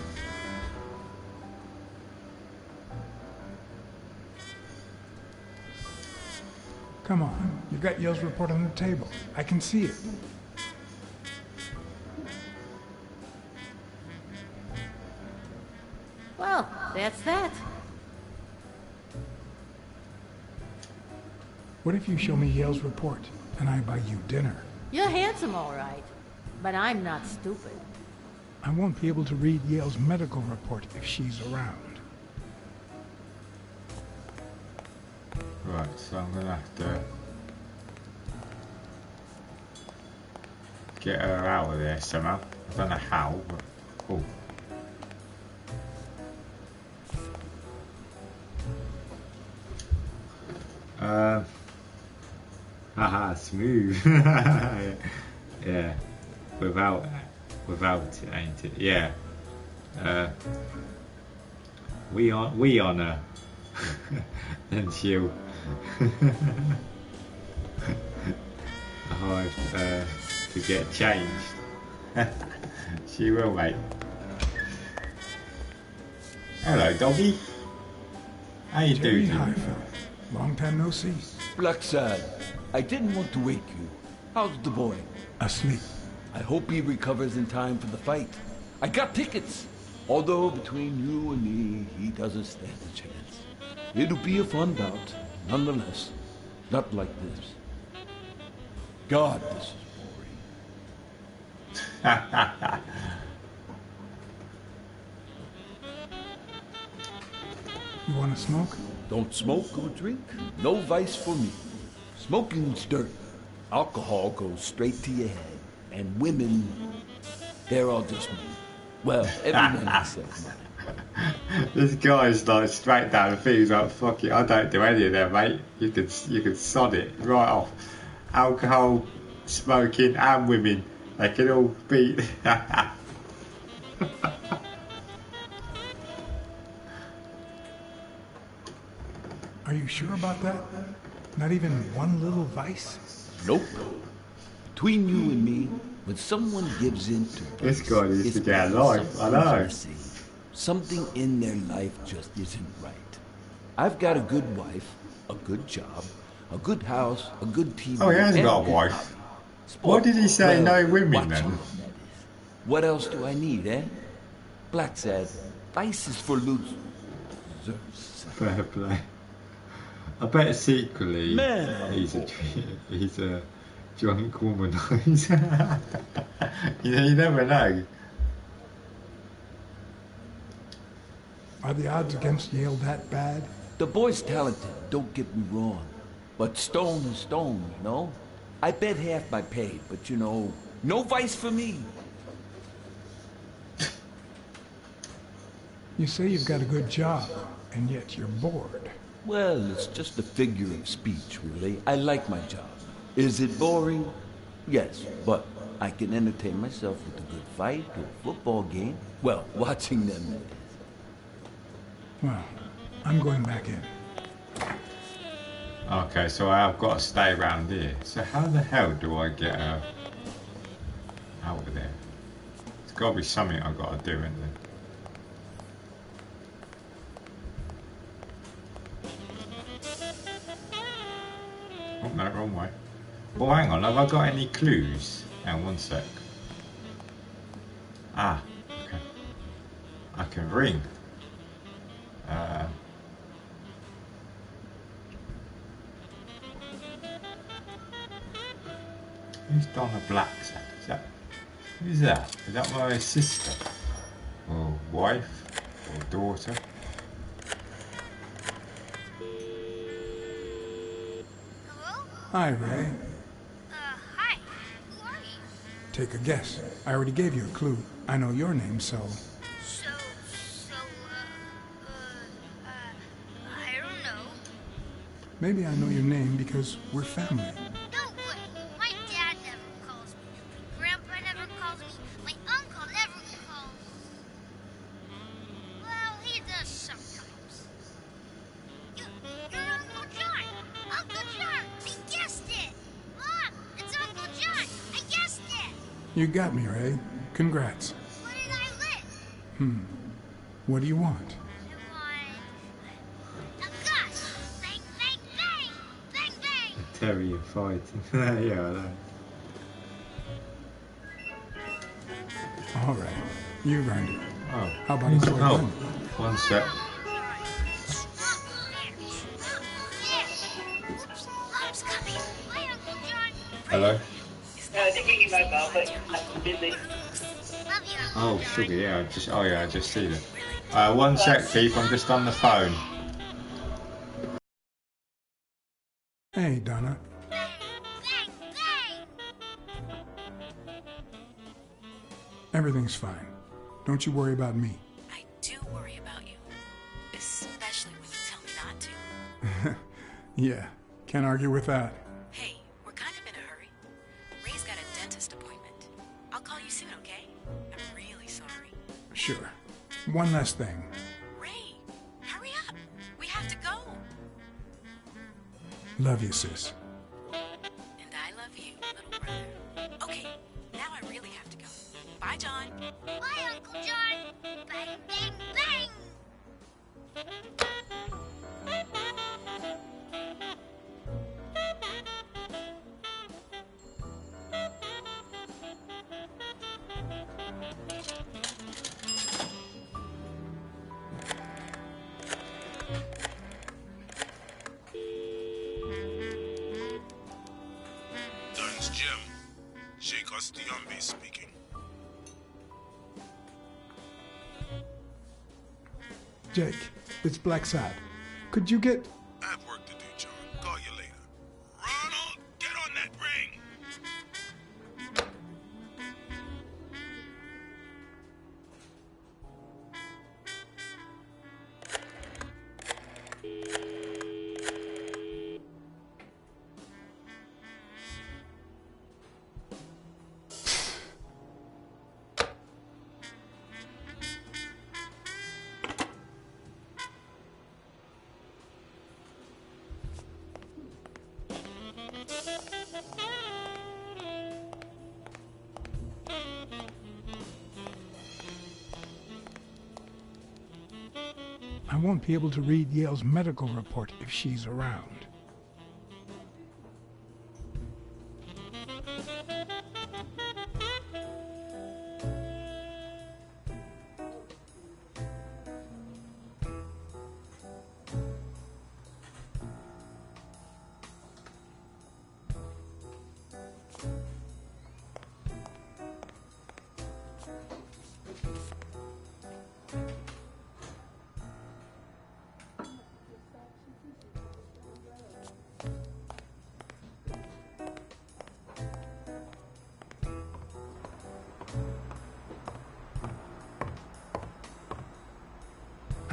Come on, you got Yale's report on the table. I can see it. Well, that's that. What if you show me Yale's report and I buy you dinner? You're handsome, all right. But I'm not stupid. I won't be able to read Yale's medical report if she's around. Right, so I'm gonna have to get her out of there somehow. I don't know how, but oh. Haha, smooth. Yeah, without it, ain't it? Yeah. We on her, and she'll. To get changed. She will, mate. Hello, doggy. How you doing? Hi, Phil. Long time no see. Blacksad, I didn't want to wake you. How's the boy? Asleep. I hope he recovers in time for the fight. I got tickets. Although between you and me, he doesn't stand a chance. It'll be a fun bout, nonetheless. Not like this. God, this is boring. You want to smoke? Don't smoke or drink. No vice for me. Smoking's dirt. Alcohol goes straight to your head. And women, they're all just me. Well, everyone except mine. This guy's like straight down the thing. He's like, fuck it, I don't do any of that, mate. You can sod it right off. Alcohol, smoking, and women. They can all beat. Are you sure about that? Not even one little vice? Nope. Between you and me, when someone gives in to this guy needs to get a life, I know. Something in their life just isn't right. I've got a good wife, a good job, a good house, a good TV. Oh, he has got a wife. What did he say? Well, no women then? What else do I need, eh? Blacksad, vice is for losers. Fair play. I bet secretly Man, he's a drunk womanizer. You never know. Are the odds against Yale that bad? the boy's talented, don't get me wrong. But stone is stone, you know? I bet half my pay, but you know, no vice for me. You say you've got a good job, and yet you're bored. Well, it's just a figure of speech, really. I like my job. Is it boring? Yes, but I can entertain myself with a good fight or a football game. Well, watching them, that is. Well, I'm going back in. Okay, so I've got to stay around here. So how the hell do I get out of there? There's got to be something I've got to do, isn't there? Oh, no, wrong way. Well, hang on, have I got any clues? Hang on, one sec. Ah, okay. I can ring. Who's Donna Blacksad? Who's that? Is that my sister? Or wife? Or daughter? Hello? Hi, Ray. Hi. Who are you? Take a guess. I already gave you a clue. I know your name, so... I don't know. Maybe I know your name because we're family. No way. My dad never calls me. My grandpa never calls me. My uncle never calls. Well, he does sometimes. You're Uncle John. Uncle John, I guessed it. Mom, it's Uncle John. I guessed it. You got me, Ray. Congrats. What did I win? What do you want? A gun. Bang, bang, bang. Bang, bang. Terry and fighting. Yeah, I know. All right. You've earned it. Oh. How about a toy gun? One sec. Mom's coming. Bye, Uncle John. Hello? Love you. Oh, sugar, yeah, I just see that. One sec, Keith, I'm just on the phone. Hey, Donna. Bang, bang, bang. Everything's fine. Don't you worry about me. I do worry about you, especially when you tell me not to. Yeah, can't argue with that. Hey, we're kind of in a hurry. Ray's got a dentist appointment. I'll call you soon, okay? I'm really sorry. Sure. One last thing. Ray, hurry up. We have to go. Love you, sis. And I love you, little brother. Okay, now I really have to go. Bye, John. Bye, Uncle John. Bang, bang, bang. Duns Jim. Sheikh Ostiombe speaking. Jake, it's Blacksad. Could you get... I have work to do, John. Call you later. Ronald, get on that ring! I won't be able to read Yale's medical report if she's around.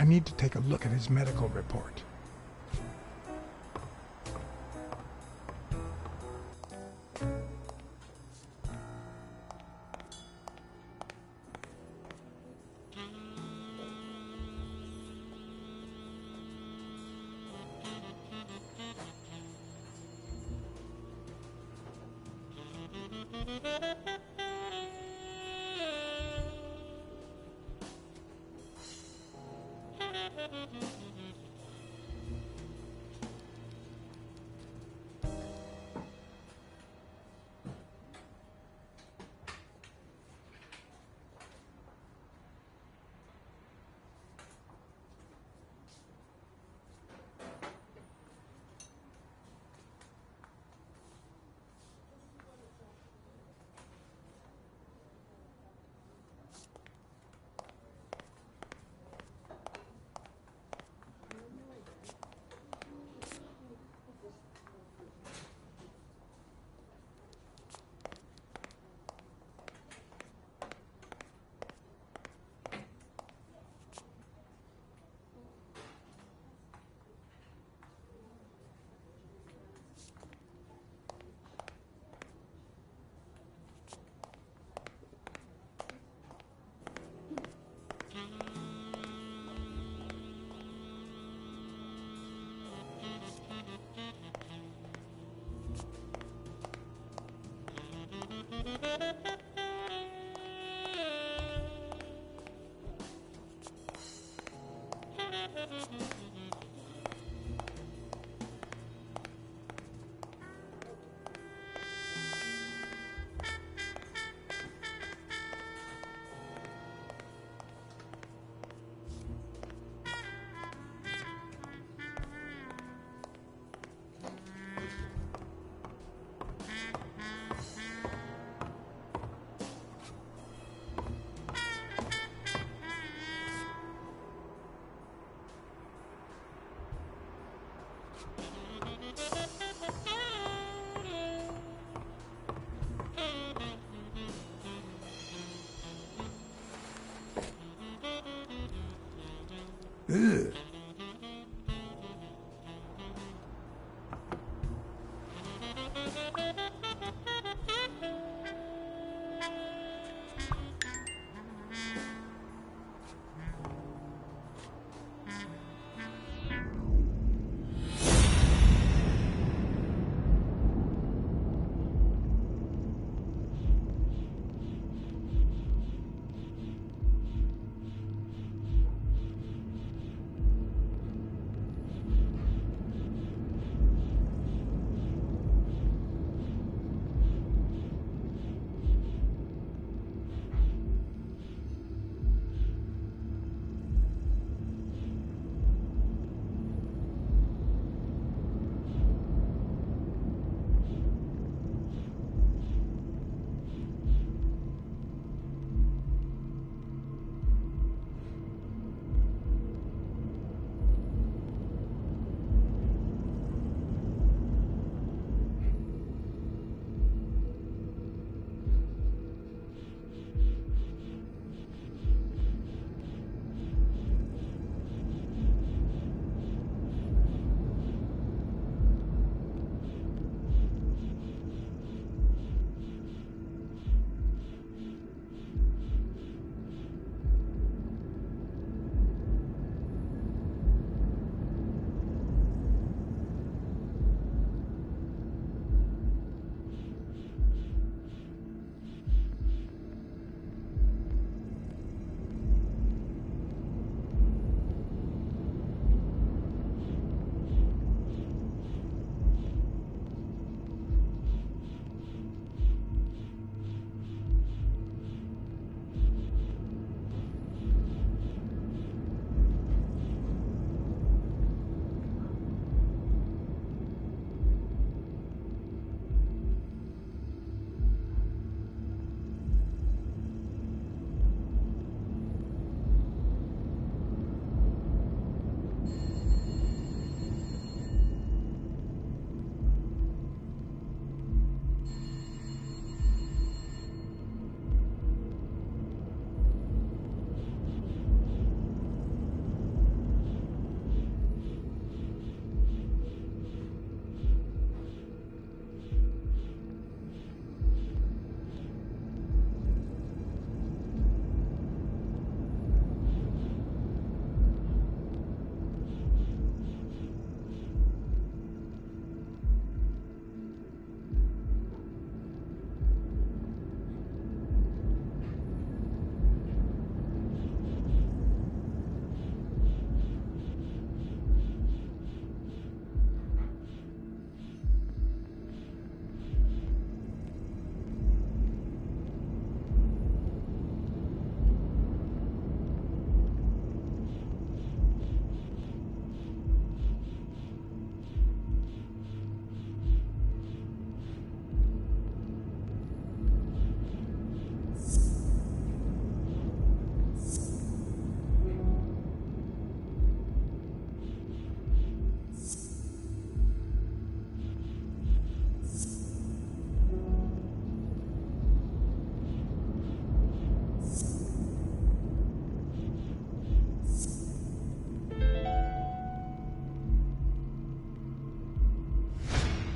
need to take a look at his medical report. Ugh.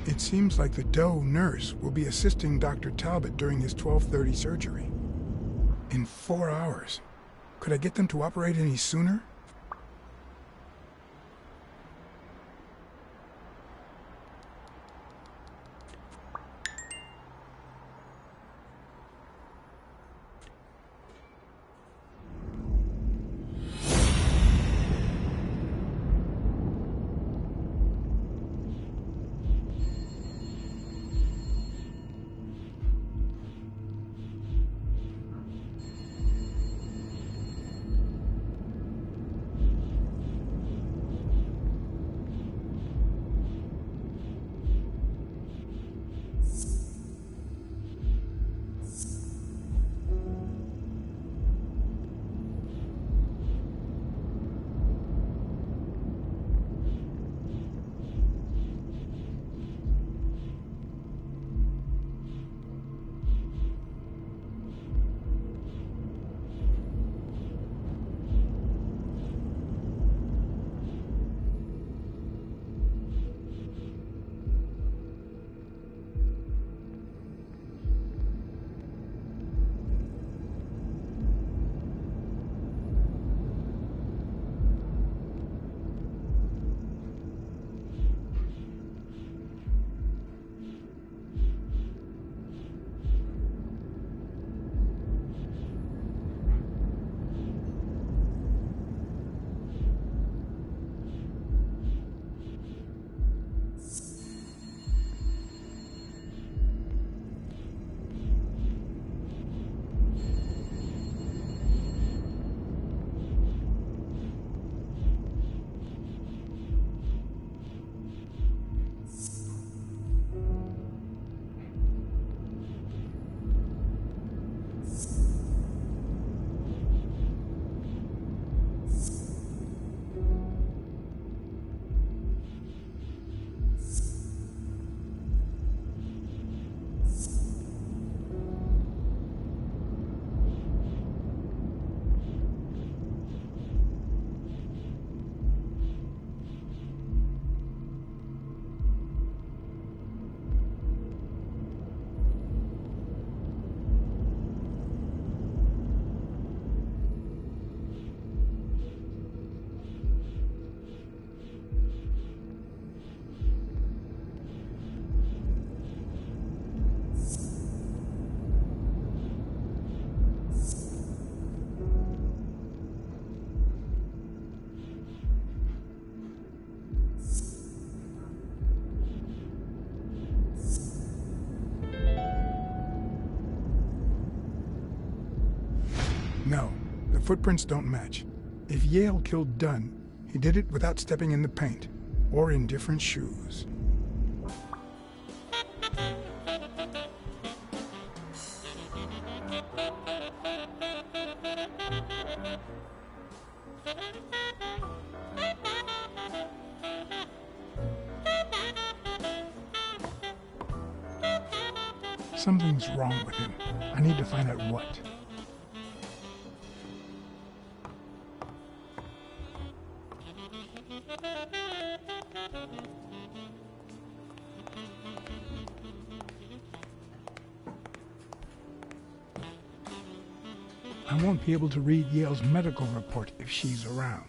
It seems like the Doe nurse will be assisting Dr. Talbot during his 12:30 surgery. In 4 hours. Could I get them to operate any sooner? No, the footprints don't match. If Yale killed Dunn, he did it without stepping in the paint, or in different shoes. Something's wrong with him. I need to find out what. I won't be able to read Yale's medical report if she's around.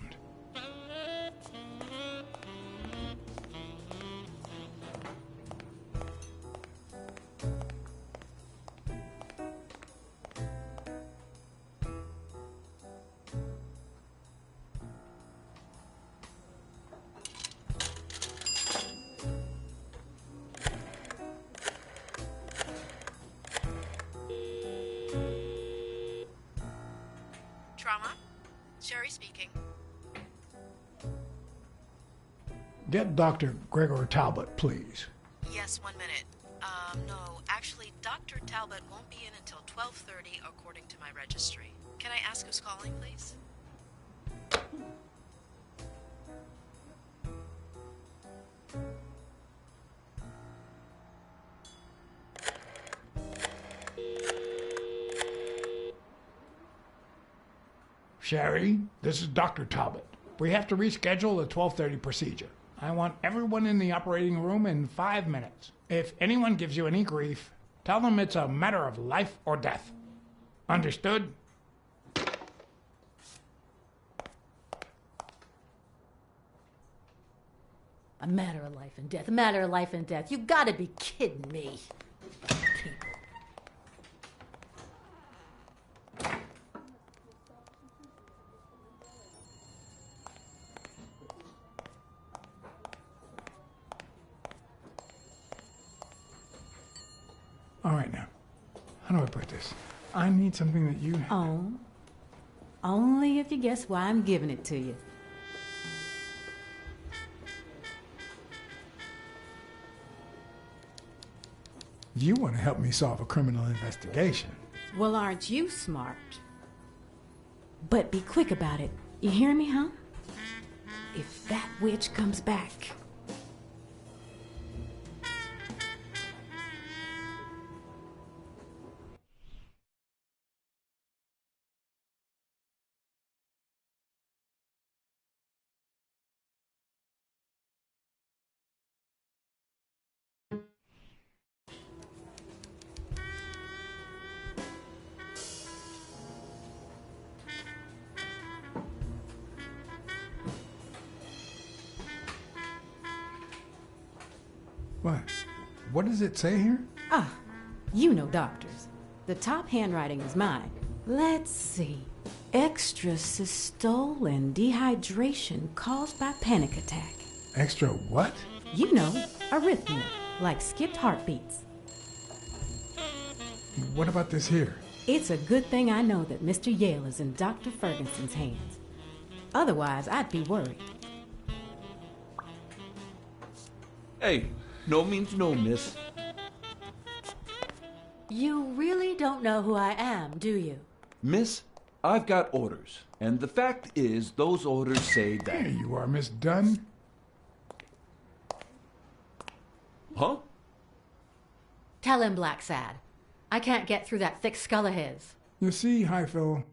Trauma? Sherry speaking. Get Dr. Gregor Talbot, please. Yes, 1 minute. No, actually, Dr. Talbot won't be in until 12:30 according to my registry. Can I ask who's calling, please? Sherry, this is Dr. Talbot. We have to reschedule the 12:30 procedure. I want everyone in the operating room in 5 minutes. If anyone gives you any grief, tell them it's a matter of life or death. Understood? A matter of life and death. A matter of life and death. You gotta be kidding me. People. All right, now. How do I put this? I need something that you... Oh. Only if you guess why I'm giving it to you. You want to help me solve a criminal investigation. Well, aren't you smart? But be quick about it. You hear me, huh? If that witch comes back... What? What does it say here? Ah, you know doctors. The top handwriting is mine. Let's see. Extrasystole and dehydration caused by panic attack. Extra what? You know, arrhythmia, like skipped heartbeats. What about this here? It's a good thing I know that Mr. Yale is in Dr. Ferguson's hands. Otherwise, I'd be worried. Hey, no means no, miss. You really don't know who I am, do you? Miss, I've got orders. And the fact is, those orders say that... There you are, Miss Dunn. Huh? Tell him, Blacksad. I can't get through that thick skull of his. You see, Highfill,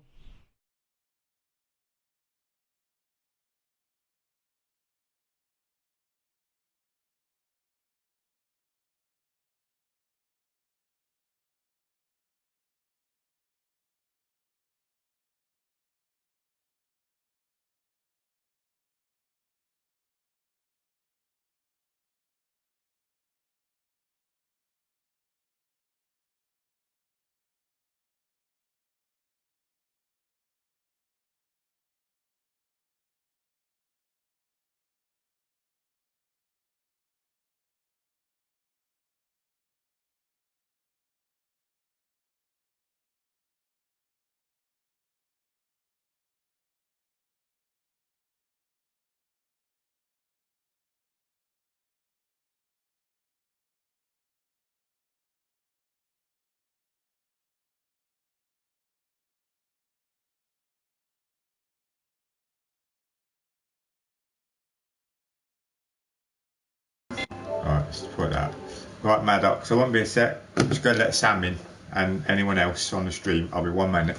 Alright, let's put that. Right, Maddox, I won't be a sec. I'm just going to let Sam in and anyone else on the stream. I'll be 1 minute.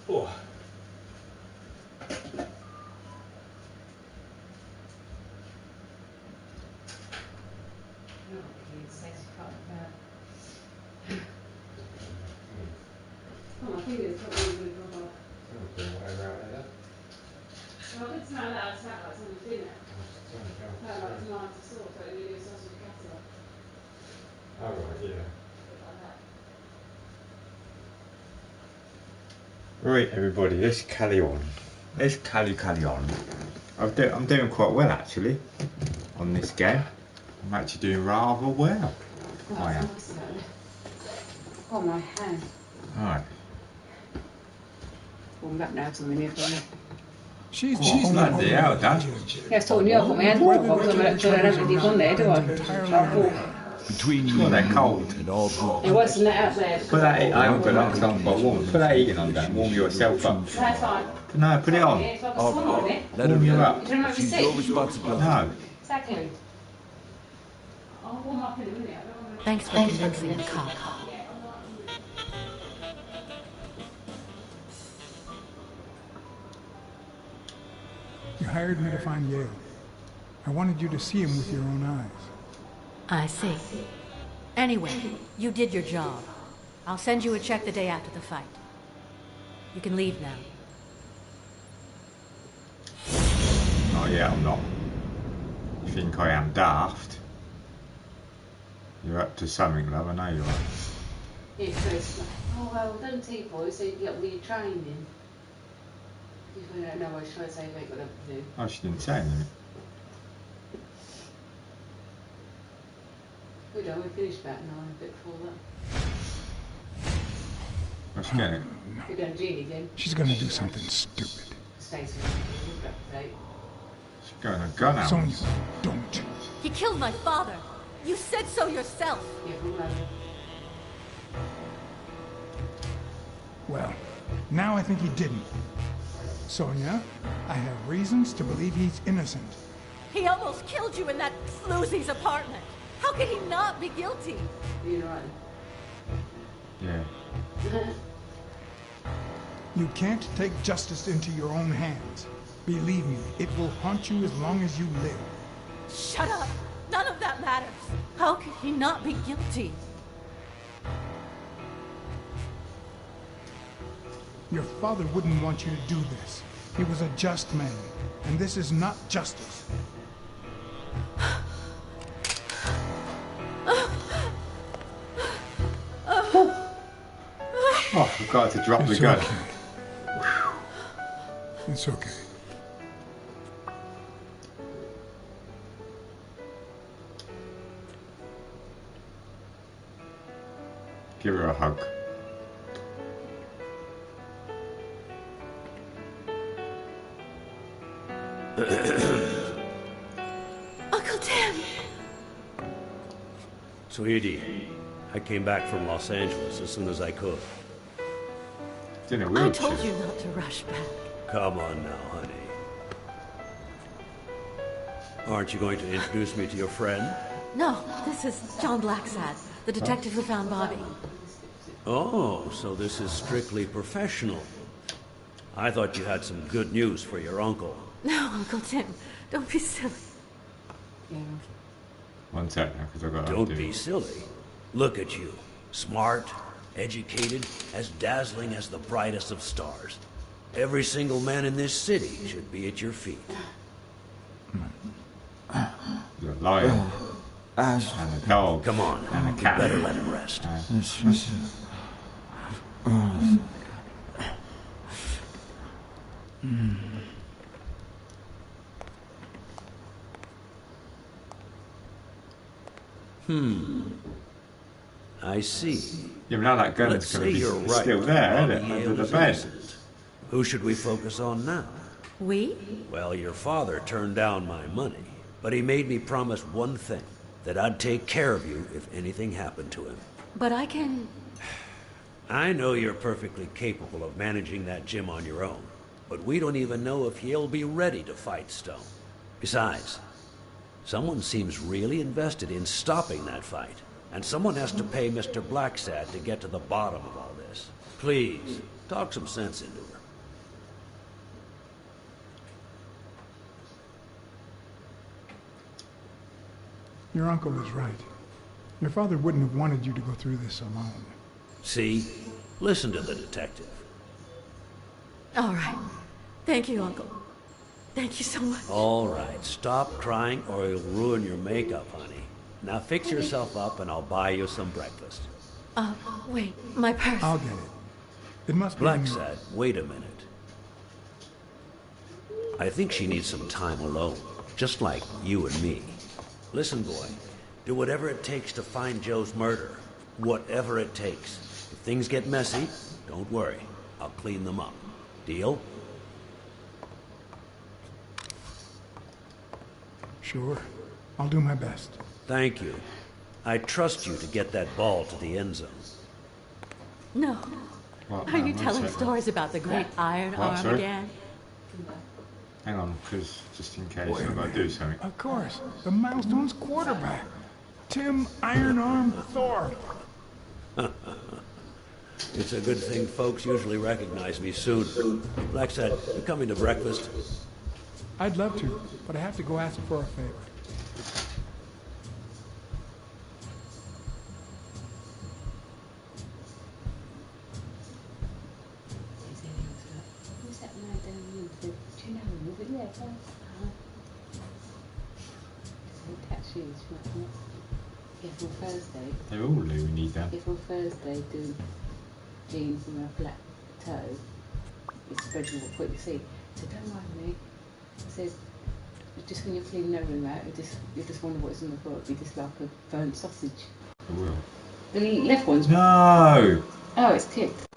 Oh. Right, everybody, let's carry on. Let's carry on. I'm doing quite well, actually, on this game. I'm actually doing rather well. Oh, I am. Oh, my hand. Alright. Warm back now till I'm in here for a minute. She's bloody hell, Dad. Yeah, it's talking you off on my hand. Because I'm not sure I don't have anything on there, do I? Between you Well, they're cold. and all good. It wasn't that out there. Put that I haven't got it on, quite warm. Put that heating on, Dan. Warm yourself up. That's fine. No, put it on. It's like a summer on it. Let her Warm you go. up. You don't have to She's sit. your responsibility. No. Exactly. I'll warm up in a minute. I don't want to... Thanks for convincing the cop. You hired me to find Yale. I wanted you to see him with your own eyes. I see. Anyway, you did your job. I'll send you a check the day after the fight. You can leave now. Oh yeah, I'm not. You think I am daft? You're up to something, love, I know you are. Yeah, so it's like, oh well, don't take boys, so you can get all your training. If we don't know what she's trying to say, we ain't got nothing to do. Oh, she didn't say anything. We don't, we finished about 9, a bit before that. What's getting it? We're going to Jean again. She's gonna do something stupid. Stacey, we'll go date. She's got a gun out. Sonia, don't. He killed my father. You said so yourself. Yeah, we'll know. Well, now I think he didn't. Sonia, I have reasons to believe he's innocent. He almost killed you in that floozy's apartment. How could he not be guilty? You're right. Yeah. You can't take justice into your own hands. Believe me, it will haunt you as long as you live. Shut up. None of that matters. How could he not be guilty? Your father wouldn't want you to do this. He was a just man, and this is not justice. Oh, I forgot to drop the It's gun. okay. It's okay. Give her a hug. Uncle Tim! Sweetie, I came back from Los Angeles as soon as I could. I told you not to rush back. Come on now, honey. Aren't you going to introduce me to your friend? No, this is John Blacksad, the detective who found Bobby. Oh, so this is strictly professional. I thought you had some good news for your uncle. No, Uncle Tim, don't be silly. One sec, because I got to Don't be silly. Look at you. Smart, educated, as dazzling as the brightest of stars. Every single man in this city should be at your feet. You're a lion. And a dog. Come on. And a You cat. better let him rest. I see. Yeah, but now that gun Let's is going to say be you're right. still there, isn't Bobby it? Under Yale the is bed. innocent. Who should we focus on now? We? Well, your father turned down my money, but he made me promise one thing, that I'd take care of you if anything happened to him. But I can... I know you're perfectly capable of managing that gym on your own, but we don't even know if he'll be ready to fight Stone. Besides, someone seems really invested in stopping that fight, and someone has to pay Mr. Blacksad to get to the bottom of all this. Please, talk some sense into her. Your uncle is right. Your father wouldn't have wanted you to go through this alone. See? Listen to the detective. All right. Thank you, Uncle. Thank you so much. All right, stop crying or you'll ruin your makeup, honey. Now fix yourself up and I'll buy you some breakfast. Wait, my purse. I'll get it. It must be... Blacksad, wait a minute. I think she needs some time alone, just like you and me. Listen, boy, do whatever it takes to find Joe's murder. Whatever it takes. If things get messy, don't worry. I'll clean them up. Deal? Sure. I'll do my best. Thank you. I trust you to get that ball to the end zone. No. What? Are you One telling second. stories about the great iron What, arm sorry? again? Hang on, because just in case I've got to do something. Of course. The Milestones quarterback. Tim Iron Arm Thorpe. It's a good thing folks usually recognize me soon. Blacksad, you coming to breakfast? I'd love to, but I have to go ask him for a favor. Who's that man down here? Do you know him? Was it there first? That shoes, if on Thursday. They're all loony then. If on Thursday do jeans and a black toe, it's spreading what you see. So don't mind me. It says just when you're cleaning the room out, you just wonder what's in the floor. It'd be just like a burnt sausage. I will. The left one's. No! Oh, it's kicked.